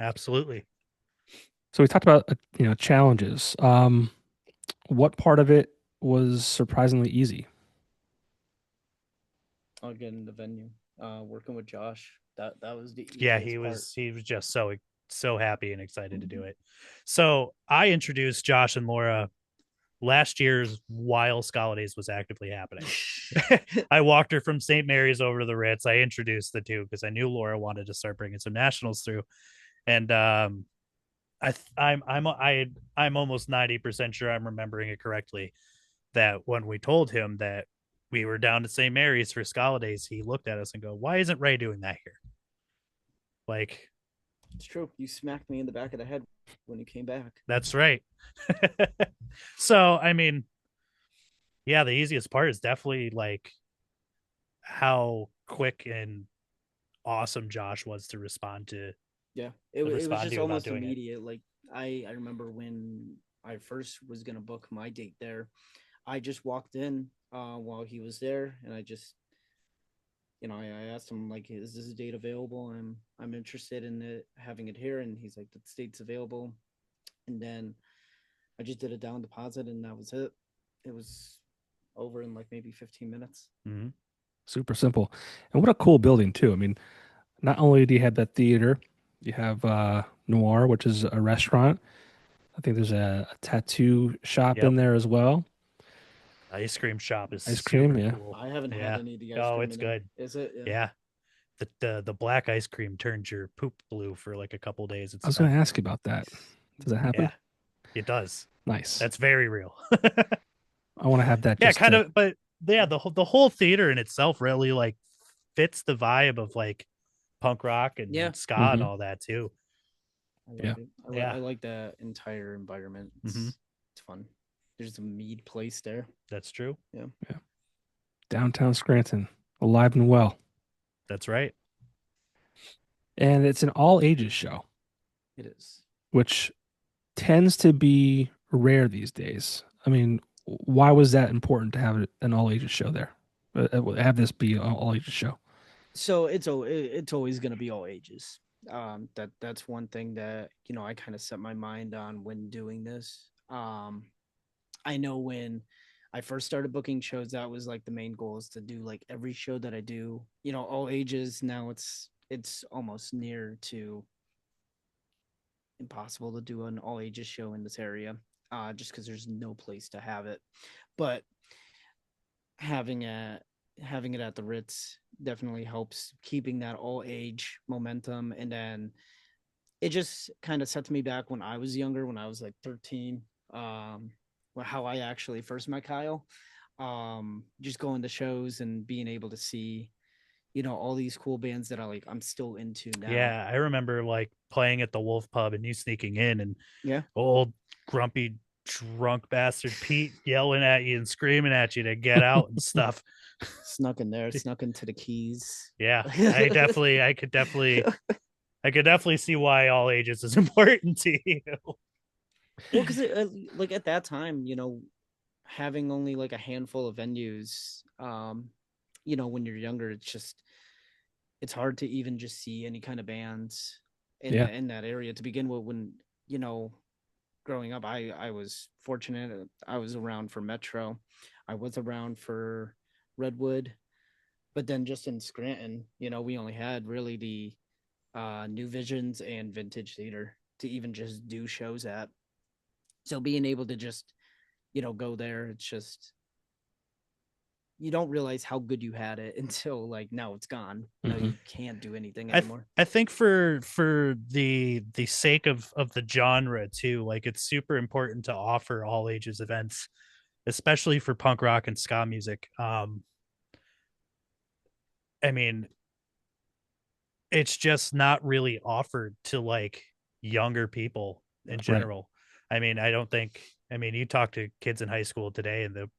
Absolutely. So we talked about challenges. What part of it was surprisingly easy? Again, the venue, working with Josh, that was the Yeah, easiest part. he was just so happy and excited to do it. So I introduced Josh and Laura last year's while Skalidays was actively happening. I walked her from St. Mary's over to the Ritz. I introduced the two because I knew Laura wanted to start bringing some nationals through, and I'm almost 90% sure I'm remembering it correctly that when we told him that we were down to St. Mary's for Skalidays, he looked at us and go, "Why isn't Ray doing that here?" Like, It's true. You smacked me in the back of the head when you came back. that's right. So, I mean, yeah, the easiest part is definitely like how quick and awesome Josh was to respond to Yeah, would it was respond to just you about almost doing it. immediate. Like I remember when I first was gonna book my date there, I just walked in while he was there, and I just I asked him like, is this date available? I'm interested in it, having it here, and he's like, the date's available, and then I just did a down deposit, and that was it. It was over in like maybe 15 minutes. Mm-hmm. Super simple. And what a cool building too. I mean, not only do you have that theater, you have Noir, which is a restaurant. I think there's a tattoo shop in Yep. there as well. Ice cream shop is Ice cream, super yeah. cool. I haven't had Yeah. any of the ice Oh, cream it's in there. good. Is it? Yeah. Yeah. The black ice cream turns your poop blue for like a couple days. I It's was going fun. to ask you about that. Does that happen? Yeah, it does. Nice. That's very real. I want to have that Yeah, just kind to. of, but yeah, the whole theater in itself really like fits the vibe of like punk rock Yeah. and ska and Mhm. all that too. I Yeah. like it. Yeah. I like that entire environment. Mm-hmm. It's fun. There's a mead place there. That's true. Yeah. Yeah. Downtown Scranton, alive and well. That's right. And it's an all ages show, It is. which tends to be rare these days. I mean, why was that important to have an all ages show there? Have this be an all ages show? So it's always gonna be all ages. That's one thing that I kind of set my mind on when doing this. I know when I first started booking shows, that was like the main goal, is to do like every show that I do, all ages. Now it's almost near to impossible to do an all ages show in this area, just because there's no place to have it. But having a having it at the Ritz definitely helps keeping that all age momentum. And then it just kind of sets me back when I was younger, when I was like 13. How I actually first met Kyle. Just going to shows and being able to see, all these cool bands that I'm still into now. Yeah, I remember like playing at the Wolf Pub and you sneaking in and Yeah. old grumpy drunk bastard Pete yelling at you and screaming at you to get out and stuff. Snuck in there, snuck into the keys. Yeah, I could definitely see why all ages is important to you. Well, because like at that time, having only like a handful of venues, when you're younger, it's hard to even just see any kind of bands Yeah. in that area to begin with. When growing up, I was fortunate. I was around for Metro, I was around for Redwood, but then just in Scranton, we only had really the New Visions and Vintage Theater to even just do shows at. So being able to just go there, it's just, you don't realize how good you had it until like now it's gone. Mhm. You can't do anything I anymore. I think for the sake of the genre too, like it's super important to offer all ages events, especially for punk rock and ska music. I mean, it's just not really offered to like younger people in Right. general. I mean, I don't think, I mean, you talk to kids in high school today and the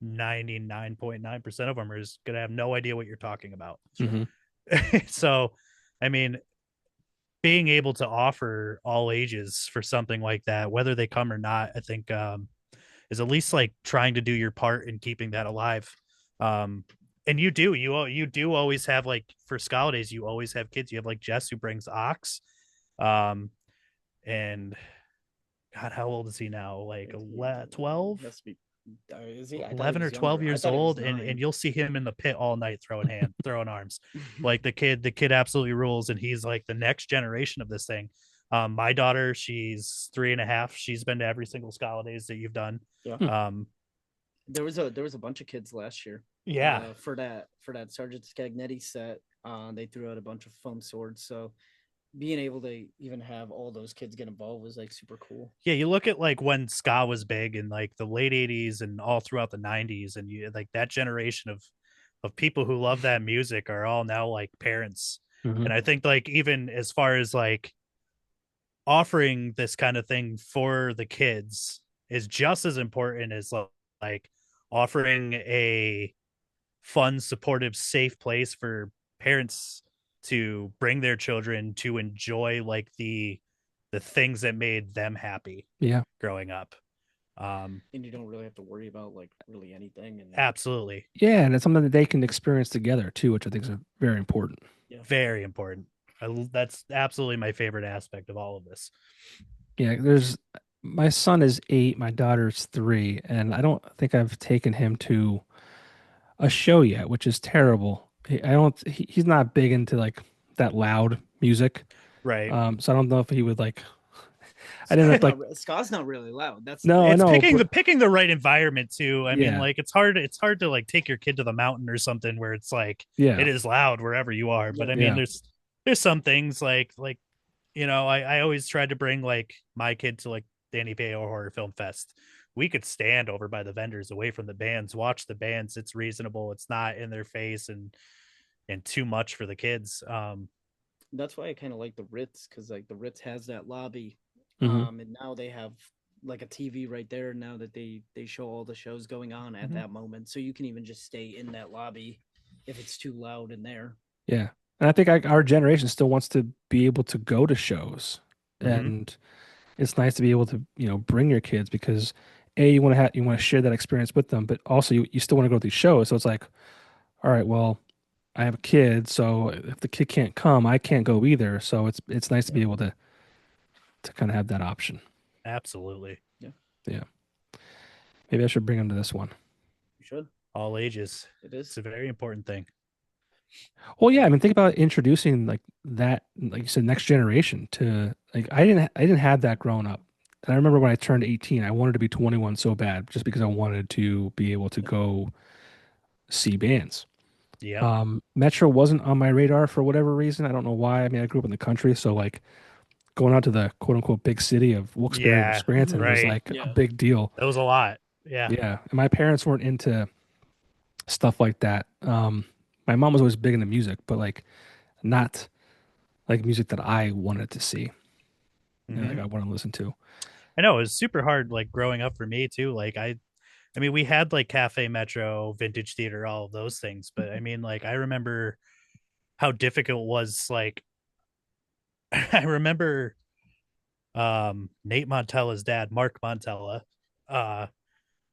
99.9% of them are just going to have no idea what you're talking about. Mhm. So, I mean, being able to offer all ages for something like that, whether they come or not, I think is at least like trying to do your part in keeping that alive. And you do always have, like, for Skalidays, you always have kids. You have like Jess who brings Ox, um, and God, how old is he now? Like 12, Has to be. Is he? I thought he 11 or was 12 younger. I years thought he was old, and 9. you'll see him in the pit all night throwing arms. Like the kid absolutely rules, and he's like the next generation of this thing. My daughter, she's 3.5. She's been to every single Skalidays that you've done. Yeah. Um, There was a bunch of kids last year. yeah, For that Sergeant Scagnetti set, they threw out a bunch of foam swords. So being able to even have all those kids get involved was like super cool. yeah. You look at like when ska was big in like the late 80s and all throughout the 90s, and you like that generation of people who love that music are all now like parents. Mhm. And I think like even as far as like offering this kind of thing for the kids is just as important as like offering a fun, supportive, safe place for parents to bring their children to enjoy like the things that made them happy Yeah. growing up. And you don't really have to worry about like really anything. And Absolutely. Yeah, and it's something that they can experience together too, which I think is very important. yeah, Very important. That's absolutely my favorite aspect of all of this. Yeah, there's my son is 8, my daughter's 3, and I don't think I've taken him to a show yet, which is terrible. I don't. He's not big into like that loud music. Right. So I don't know if he would like. I didn't have like. Scott's not really loud. That's the No, I It's know, but picking the right environment too. I mean, yeah, like it's hard to like take your kid to the mountain or something where it's like yeah, it is loud wherever you are. But I yeah. mean, yeah. there's some things like I always tried to bring like my kid to like the NEPA Horror Film Fest. We could stand over by the vendors away from the bands, watch the bands. It's reasonable. It's not in their face and too much for the kids. That's why I kind of like the Ritz, because like the Ritz has that lobby, Hmm. and now they have like a TV right there. Now that they show all the shows going on at Mhm. that moment, so you can even just stay in that lobby if it's too loud in there. Yeah. And I think our generation still wants to be able to go to shows, Mhm. and it's nice to be able to bring your kids because a you want to share that experience with them, but also you still want to go to these shows. So it's like, all right, well, I have a kid, so if the kid can't come, I can't go either. So it's nice to Yeah, be able to kind of have that option. Absolutely. yeah, Yeah. Maybe I should bring him to this one. you should. All ages. It It's is. a very important thing. Well, yeah, I mean, think about introducing like that, like you said, next generation to like I didn't have that growing up. And I remember when I turned 18, I wanted to be 21 so bad just because I wanted to be able to Yeah. go see bands. Yep. Metro wasn't on my radar for whatever reason. I don't know why. I mean, I grew up in the country, so like going out to the quote unquote big city of Wilkes-Barre or Yeah. Scranton was Right. like a Yeah. big deal. That was a lot. Yeah. Yeah. And my parents weren't into stuff like that. My mom was always big into music, but like not like music that I wanted to see and Hmm. like I want to listen to. I know it was super hard like growing up for me too. Like I mean we had like Cafe Metro, Vintage Theater, all of those things, but I mean like I remember how difficult it was like I remember Nate Montella's dad, Mark Montella, uh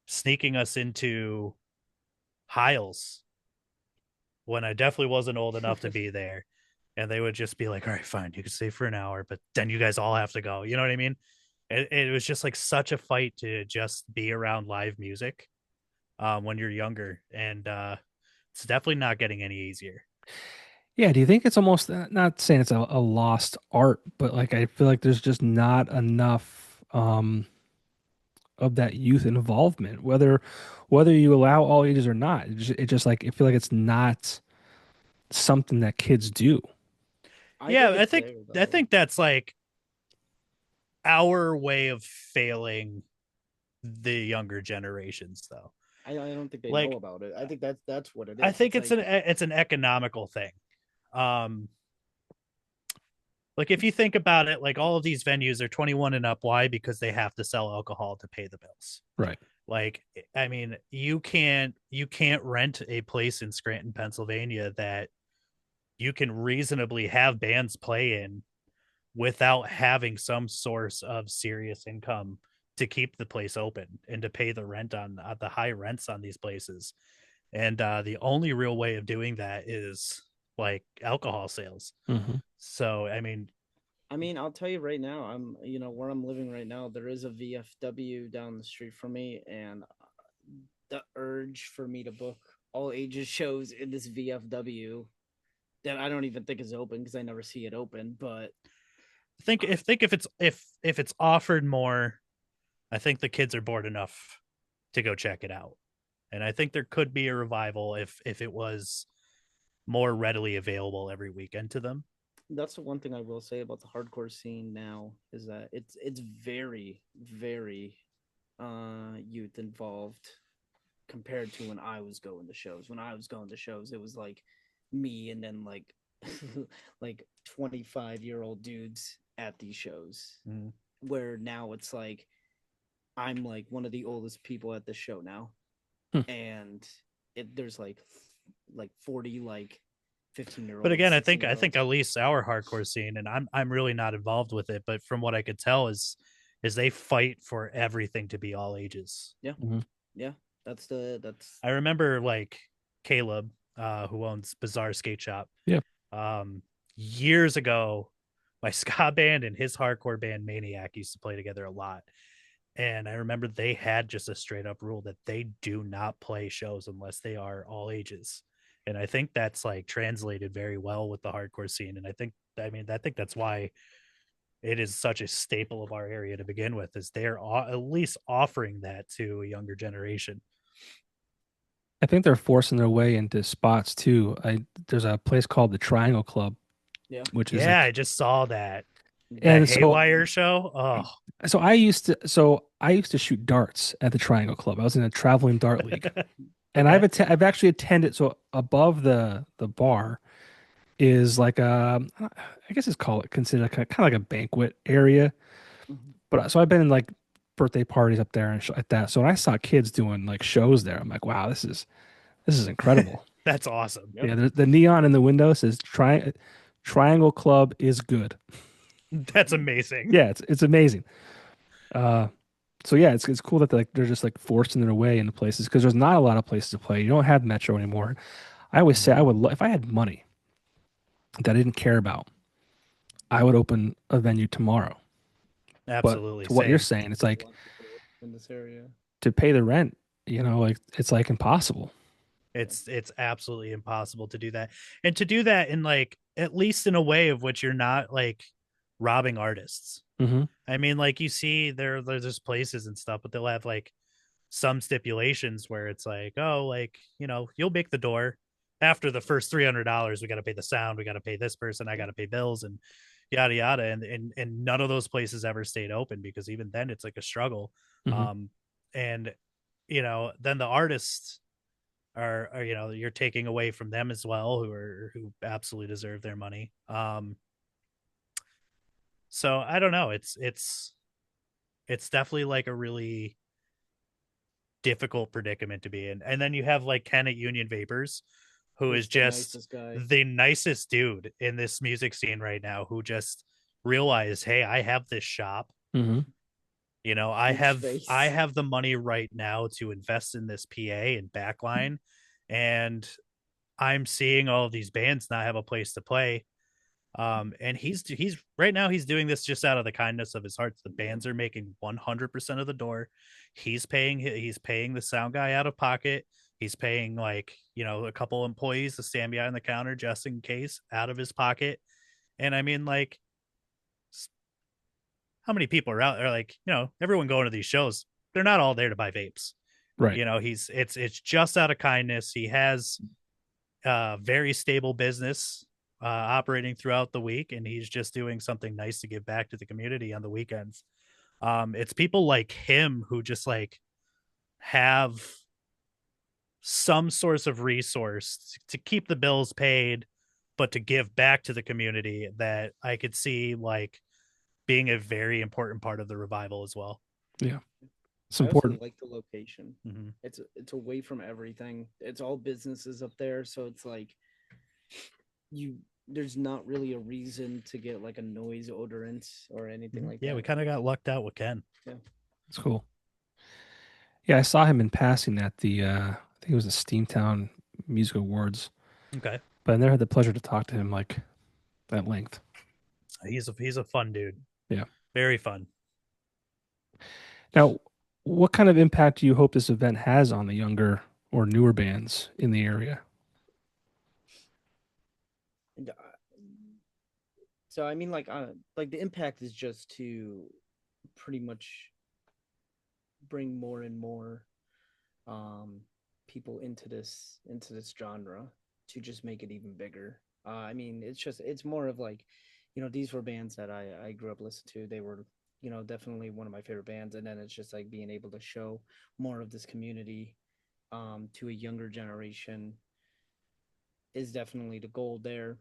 sneaking us into Hiles when I definitely wasn't old enough to be there. And they would just be like, all right, fine, you can stay for an hour, but then you guys all have to go. You know what I mean? It was just like such a fight to just be around live music when you're younger. And it's definitely not getting any easier. Yeah, do you think it's almost not saying it's a lost art, but like I feel like there's just not enough of that youth involvement, whether you allow all ages or not. It just like I feel like it's not something that kids do. I Yeah, think it's there I though. think that's like our way of failing the younger generations though. I don't think they know Like about it. I think that's what it I is. think It's like it's an economical thing. Um like if you think about it, like all of these venues are 21 and up. Why? Because they have to sell alcohol to pay the bills. Right. Like I mean, you can't rent a place in Scranton, Pennsylvania that you can reasonably have bands play in without having some source of serious income to keep the place open and to pay the rent on the high rents on these places. And the only real way of doing that is like alcohol sales. Hmm. So I mean, I'll tell you right now, where I'm living right now, there is a VFW down the street from me, and the urge for me to book all ages shows in this VFW that I don't even think is open because I never see it open. But think if it's offered more, I think the kids are bored enough to go check it out. And I think there could be a revival if it was more readily available every weekend to them. that's the one thing I will say about the hardcore scene now is that it's very very youth involved compared to when I was going to shows. When I was going to shows, it was like me and then like like 25-year-old dudes at these shows. Mm. Where now it's like I'm like one of the oldest people at the show now, Hmm. and there's like 40 like 15-year-old, But again, I 16-year-old. think at least our hardcore scene, and I'm really not involved with it, but from what I could tell is they fight for everything to be all ages. Yeah, Mhm. yeah. That's I remember like Caleb, who owns Bizarre Skate Shop, Yeah. um, years ago, my ska band and his hardcore band Maniac used to play together a lot. And I remember they had just a straight up rule that they do not play shows unless they are all ages. And I think that's like translated very well with the hardcore scene. And I think that's why it is such a staple of our area to begin with, is they're at least offering that to a younger generation. I think they're forcing their way into spots too. There's a place called the Triangle Club, yeah. which is Yeah, like, I just saw that and Haywire show. Oh, so I used to shoot darts at the Triangle Club. I was in a traveling dart league, and okay. I've actually attended. So above the bar is like I guess it's called considered like kind of like a banquet area. Mhm. But so I've been in like birthday parties up there and like that. So when I saw kids doing like shows there, I'm like, wow, this is incredible. That's awesome. Yep. Yeah, the neon in the window says Triangle Club is good. That's amazing. Yeah, it's amazing. Uh, so yeah, it's cool that they're just like forcing their way into places because there's not a lot of places to play. You don't have Metro anymore. I always say if I had money that I didn't care about, I would open a venue tomorrow. But Absolutely. to what you're Same. saying, it's There's a like lot of people in this area. to pay the rent, like it's like impossible. It's absolutely impossible to do that. And to do that in like at least in a way of which you're not like robbing artists. Hmm. I mean, like you see there's just places and stuff, but they'll have like some stipulations where it's like, oh, like, you'll make the door after the first $300. We got to pay the sound, we got to pay this person, I got to pay bills, and yada yada. And none of those places ever stayed open because even then it's like a struggle. Hmm. And then the artists are you're taking away from them as well, who absolutely deserve their money. So I don't know, it's definitely like a really difficult predicament to be in. And then you have like Ken at Union Vapors, who Who's is the just nicest guy? the nicest dude in this music scene right now, who just realized, hey, I have this shop. Hmm. I Huge I face. have the money right now to invest in this PA and backline, and I'm seeing all of these bands not have a place to play. And he's right now he's doing this just out of the kindness of his heart. The bands are making 100% of the door. He's paying the sound guy out of pocket. He's paying like a couple employees to stand behind the counter just in case out of his pocket. And I mean, like, how many people are out there? Like, everyone going to these shows, they're not all there to buy vapes. Right. It's just out of kindness. He has a very stable business operating throughout the week, and he's just doing something nice to give back to the community on the weekends. It's people like him who just like have some source of resource to keep the bills paid, but to give back to the community, that I could see like being a very important part of the revival as well. Yeah. It's I also important. like the location. Mm-hmm. It's away from everything. It's all businesses up there, so it's like you there's not really a reason to get like a noise odorant or anything like Yeah, that. we kind of got lucked out with Ken. Yeah. It's cool. Yeah, I saw him in passing at the I think it was the Steamtown Music Awards, Okay, but I never had the pleasure to talk to him like at length. he's a fun dude. Yeah. Very fun. Now, what kind of impact do you hope this event has on the younger or newer bands in the area? And, so I mean, like the impact is just to pretty much bring more and more um people into this genre to just make it even bigger. I mean, it's more of like, these were bands that I grew up listening to. They were, definitely one of my favorite bands, and then it's just like being able to show more of this community to a younger generation is definitely the goal there,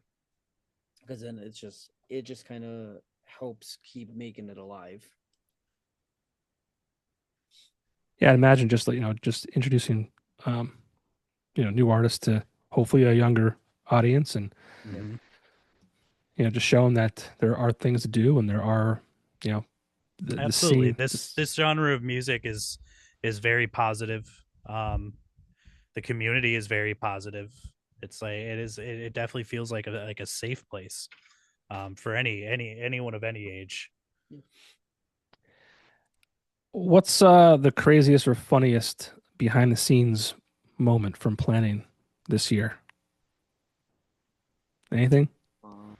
because then it just kind of helps keep making it alive. Yeah, I imagine just like, just introducing new artists to hopefully a younger audience, and Mhm. just show them that there are things to do, and there are, the Absolutely. scene. This genre of music is very positive. The community is very positive. It's like it definitely feels like a safe place for anyone of any age. What's the craziest or funniest behind the scenes moment from planning this year? Anything? Um,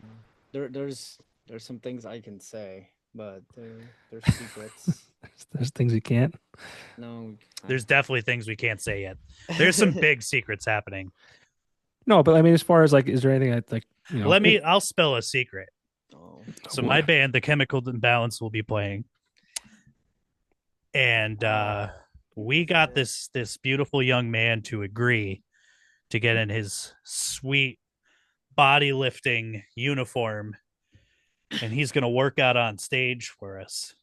there's some things I can say, but they're secrets. There's things you can't. No, There's definitely things we can't say yet. There's some big secrets happening. No, but I mean, as far as like, is there anything that, like, I'll spell a secret. Oh, So boy. my band, The Chemical Imbalance, will be playing, and we got this beautiful young man to agree to get in his sweet body lifting uniform, and he's going to work out on stage for us.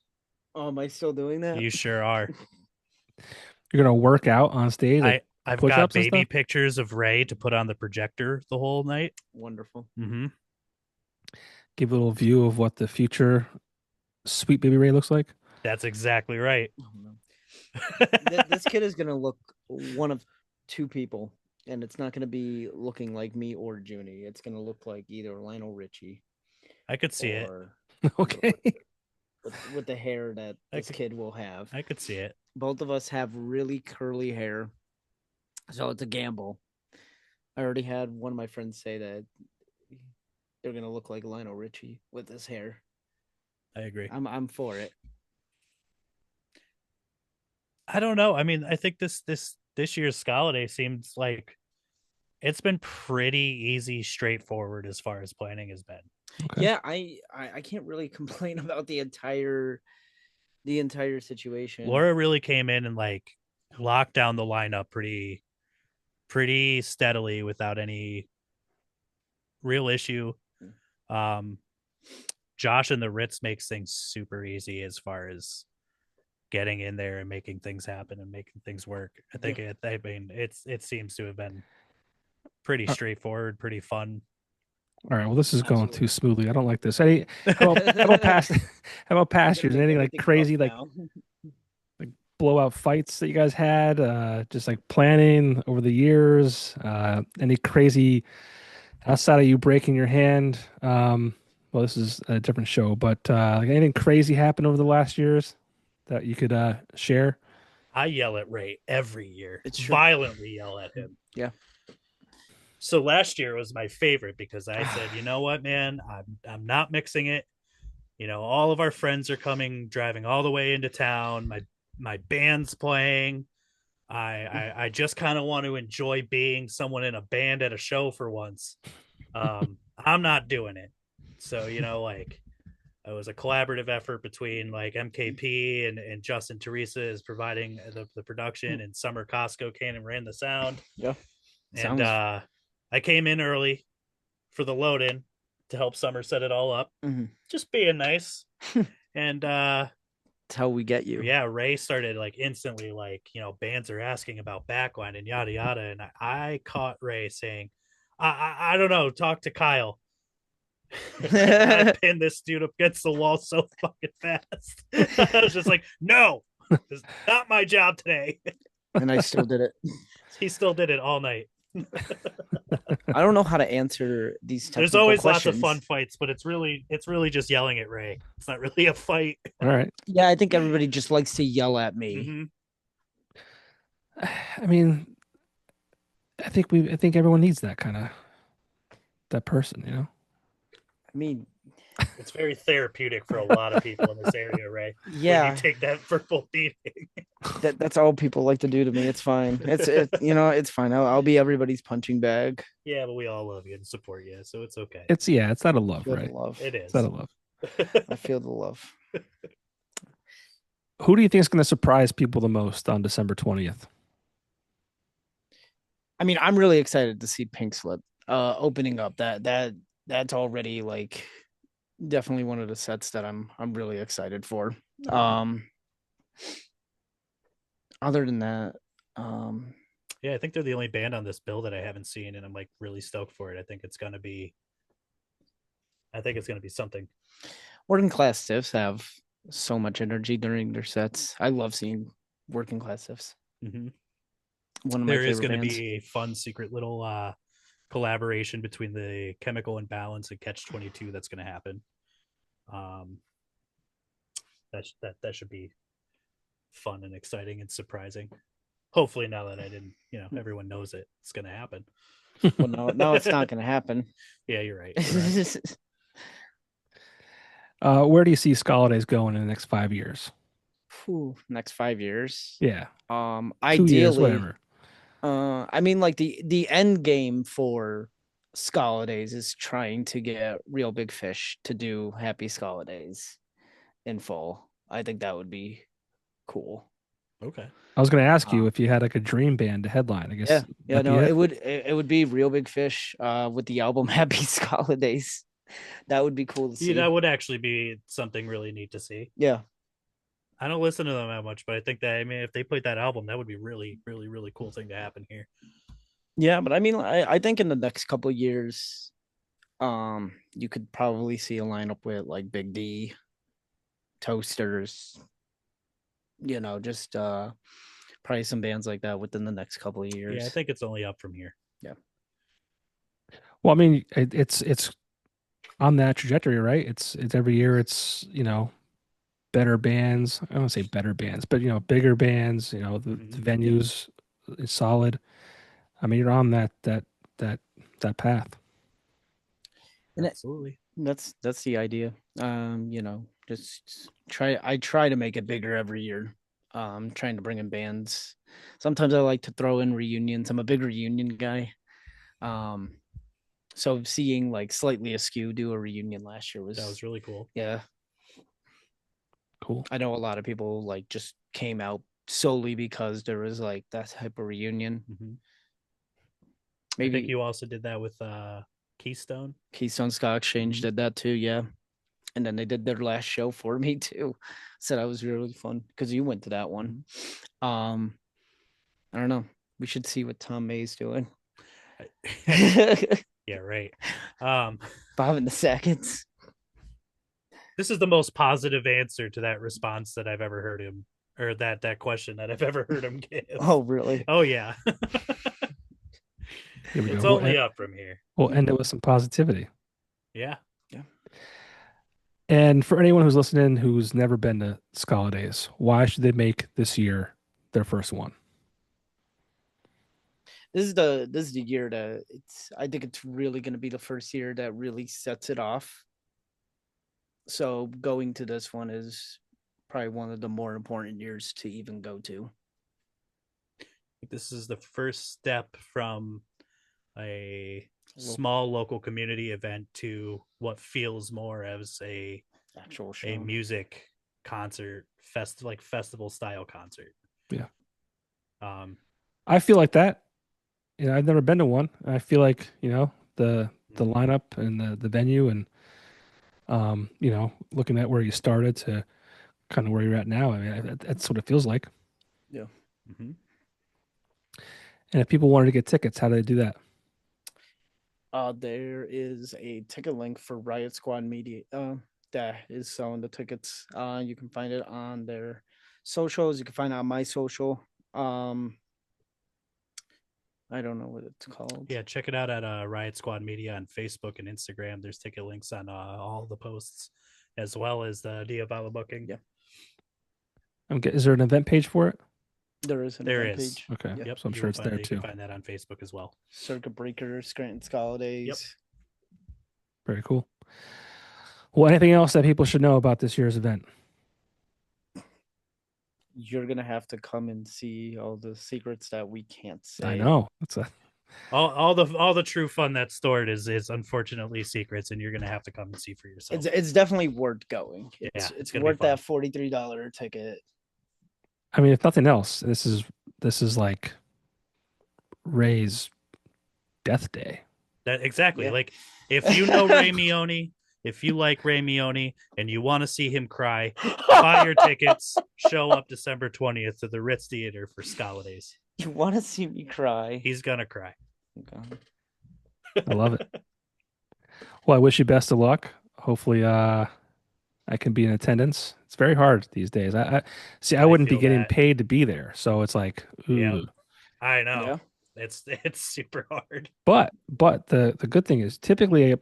oh, am I still doing that? You sure are. You're gonna work out on stage, like I've got push-ups and baby stuff? pictures of Ray to put on the projector the whole night. Wonderful. Mm-hmm. Give a little view of what the future sweet baby Ray looks like. That's exactly right. Oh, no. This kid is gonna look one of two people, and it's not gonna be looking like me or Junie. It's gonna look like either Lionel Richie I could see it. or Okay. with the hair that I this could- kid will have. I could see it. Both of us have really curly hair, so it's a gamble. I already had one of my friends say that they're gonna look like Lionel Richie with his hair. I agree. I'm for it. I don't know. I mean, I think this year's Skaliday seems like it's been pretty easy, straightforward as far as planning has been. Okay. Yeah, I can't really complain about the entire situation. Laura really came in and like locked down the lineup pretty steadily without any real issue. Josh and the Ritz makes things super easy as far as getting in there and making things happen and making things work. I think it seems to have been pretty straightforward, pretty fun. All right. Well, this is going Absolutely. too smoothly. I don't like this. How about past how about past years? Anything like crazy, like blowout fights that you guys had? Just like planning over the years? Any crazy outside of you breaking your hand? Well, this is a different show, but like anything crazy happened over the last years that you could share? I yell at Ray every year. It's true. Violently yell at him. Yeah. So last year was my favorite because I said, you know what, man, I'm not mixing it. You know, all of our friends are coming, driving all the way into town. My band's playing. I just kind of want to enjoy being someone in a band at a show for once. I'm not doing it. So, you know, like it was a collaborative effort between like MKP and Justin Teresa is providing the production, and Summer Costco came and ran the sound. Yeah. And I came in early for the load in to help Summer set it all up. Mm-hmm. Just being nice. And that's how we get you. yeah, Ray started like instantly, like, you know, bands are asking about backline and yada yada. And I caught Ray saying, I don't know, talk to Kyle. I pinned this dude up against the wall so fucking fast. I was just like, no, this is not my job today. And I still did it. He still did it all night. I don't know how to answer these. There's always questions. lots of fun fights, but it's really just yelling at Ray. It's not really a fight. All right. Yeah, I think everybody just likes to yell at me. Mm-hmm. I mean, I think everyone needs that kind of that person, you know. I mean, it's very therapeutic for a lot of people in this area, Ray. Yeah, when you take that verbal beating. That's all people like to do to me. It's fine. It's fine. I'll be everybody's punching bag. Yeah, but we all love you and support you, so it's okay. It's out of love, right? Love. It is. It's out of love. I feel the love. Who do you think is going to surprise people the most on December 20th? I mean, I'm really excited to see Pink Slip opening up. That's already like definitely one of the sets that I'm really excited for. Other than that, Yeah, I think they're the only band on this bill that I haven't seen, and I'm like really stoked for it. I think it's gonna be something. Working class stiffs have so much energy during their sets. I love seeing working class stiffs. Mm-hmm. One of my There is favorite going to bands. be a fun secret little collaboration between the Chemical Imbalance and Catch 22 that's going to happen. Um, that should be fun and exciting and surprising. Hopefully, now that I didn't, everyone knows it's going to happen. Well, no, it's not going to happen. Yeah, you're right. You're right. Where do you see Skalidays going in the next 5 years? Next 5 years. Yeah, 2 years, Ideally, whatever. I mean, like the end game for Skalidays is trying to get Real Big Fish to do Happy Skalidays in full. I think that would be cool. Okay. I was going to ask you if you had like a dream band to headline. I guess Yeah, that'd be no, it. it would be Real Big Fish with the album Happy Skalidays. That would be cool to see. Yeah, that would actually be something really neat to see. Yeah. I don't listen to them that much, but I think that if they played that album, that would be really, really, really cool thing to happen here. Yeah, but I mean, I think in the next couple of years, you could probably see a lineup with like Big D, Toasters, just probably some bands like that within the next couple of years. Yeah, I think it's only up from here. Yeah. Well, I mean, it's on that trajectory, right? It's every year. It's better bands. I don't want to say better bands, but bigger bands. The venues is solid. I mean, you're on that path. And Absolutely. that's the idea. Just I try to make it bigger every year. Trying to bring in bands. Sometimes I like to throw in reunions. I'm a big reunion guy. So seeing like Slightly Askew do a reunion last year That was really cool. Yeah. Cool. I know a lot of people like just came out solely because there was like that type of reunion. Mm-hmm. Maybe I think you also did that with Keystone. Keystone Ska Exchange did that too, yeah. And then they did their last show for me too. So that was really fun because you went to that one. I don't know. We should see what Tom May's doing. Yeah, right. Bob and the Sackets. This is the most positive answer to that response that I've ever heard him, or that question that I've ever heard him give. Oh, really? Oh, yeah. Here we It's go. only up from here. We'll end it with some positivity. Yeah. And for anyone who's listening who's never been to Skalidays, why should they make this year their first one? This is the year that I think it's really going to be the first year that really sets it off. So going to this one is probably one of the more important years to even go to. This is the first step from a small local community event to what feels more as a actual show, a music concert, festival style concert. Yeah. I feel like that. I've never been to one. I feel like, the lineup and the venue and looking at where you started to kind of where you're at now. I mean, that's what it feels like. Yeah. Mm-hmm. And if people wanted to get tickets, how do they do that? There is a ticket link for Riot Squad Media that is selling the tickets. You can find it on their socials. You can find it on my social. I don't know what it's called. Yeah, check it out at Riot Squad Media on Facebook and Instagram. There's ticket links on all the posts, as well as the Diavolo Booking. Yeah. Is there an event page for it? There is an event page. Okay. Yep. So I'm sure it's there too. You can find that on Facebook as well. Circuit Breaker, Scranton Skalidays. Yep. Very cool. Well, anything else that people should know about this year's event? You're gonna have to come and see all the secrets that we can't say. I know. All the true fun that's stored is unfortunately secrets, and you're gonna have to come and see for yourself. It's definitely worth going. It's worth that $43 ticket. I mean, if nothing else, this is like Ray's death day. That exactly. Yeah. Like if you know Ray Meoni, if you like Ray Meoni and you want to see him cry, buy your tickets. Show up December 20th to the Ritz Theater for Skalidays. You want to see me cry? He's gonna cry. Okay. I love it. Well, I wish you best of luck. Hopefully, I can be in attendance. It's very hard these days. I see. I I wouldn't be feel getting that. paid to be there, so it's like, Yeah, ooh. I know. Yeah. It's super hard. But the good thing is, typically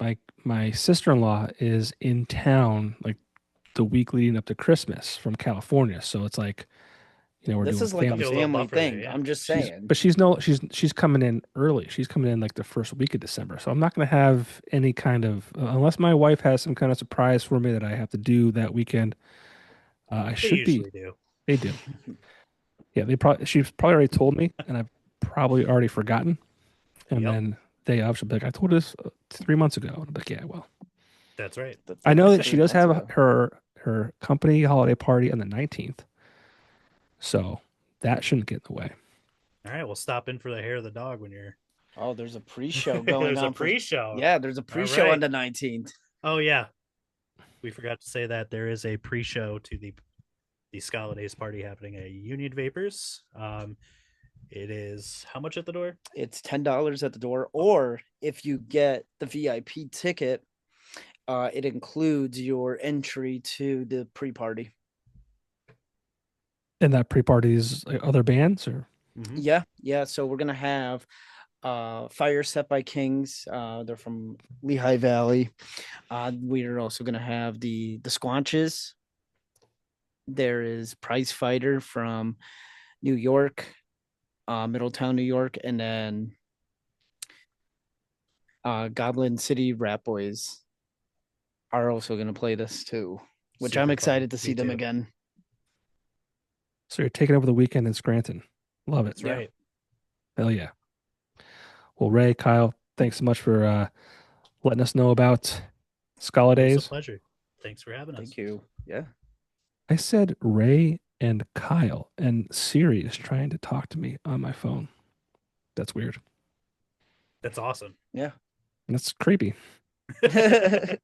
my sister-in-law is in town like the week leading up to Christmas from California, so it's like, we're This doing is like a Give family you a stuff. little family buffer there, thing. yeah. I'm just She's saying. but she's no she's coming in early. She's coming in like the first week of December. So I'm not going to have any kind of unless my wife has some kind of surprise for me that I have to do that weekend. I They should be. usually do. They do. Yeah, she's probably already told me, and I've probably already forgotten. And Yep, then they obviously be like, I told her this 3 months ago. And I'm like, yeah, well, that's right. I That know was that she 3 does months have ago. her company holiday party on the 19th, so that shouldn't get in the way. All right, we'll stop in for the hair of the dog when you're. Oh, there's a pre-show going There's a on for. pre-show. Yeah, there's a All pre-show on right. the 19th. Oh yeah, we forgot to say that there is a pre-show to the Skalidays party happening at Union Vapors. It is how much at the door? It's $10 at the door, or if you get the VIP ticket, it includes your entry to the pre-party. And that pre-party is other bands or Mm-hmm. Yeah. So we're gonna have Fire Set by Kings. They're from Lehigh Valley. We're also gonna have the Squanches. There is Prize Fighter from New York, Middletown, New York, and then Goblin City Rat Boys are also gonna play this too, which Super I'm fun. excited to see Me them too. again. so you're taking over the weekend in Scranton. Love it. That's right. Hell yeah. Well, Ray, Kyle, thanks so much for letting us know about Scala Always a Days. pleasure. Thanks for having us. Thank you. Yeah. I said Ray and Kyle, and Siri is trying to talk to me on my phone. That's weird. That's awesome. Yeah. That's creepy. But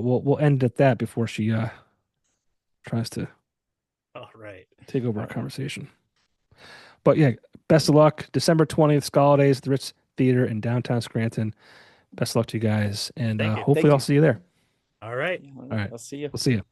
we'll end at that before she tries to All right. take over our conversation. But yeah, best of luck. December 20th, Scala Days at the Ritz Theater in downtown Scranton. Best of luck to you guys, and Thank you. hopefully Thank I'll you. see you there. All right. All right. I'll see you. We'll see you.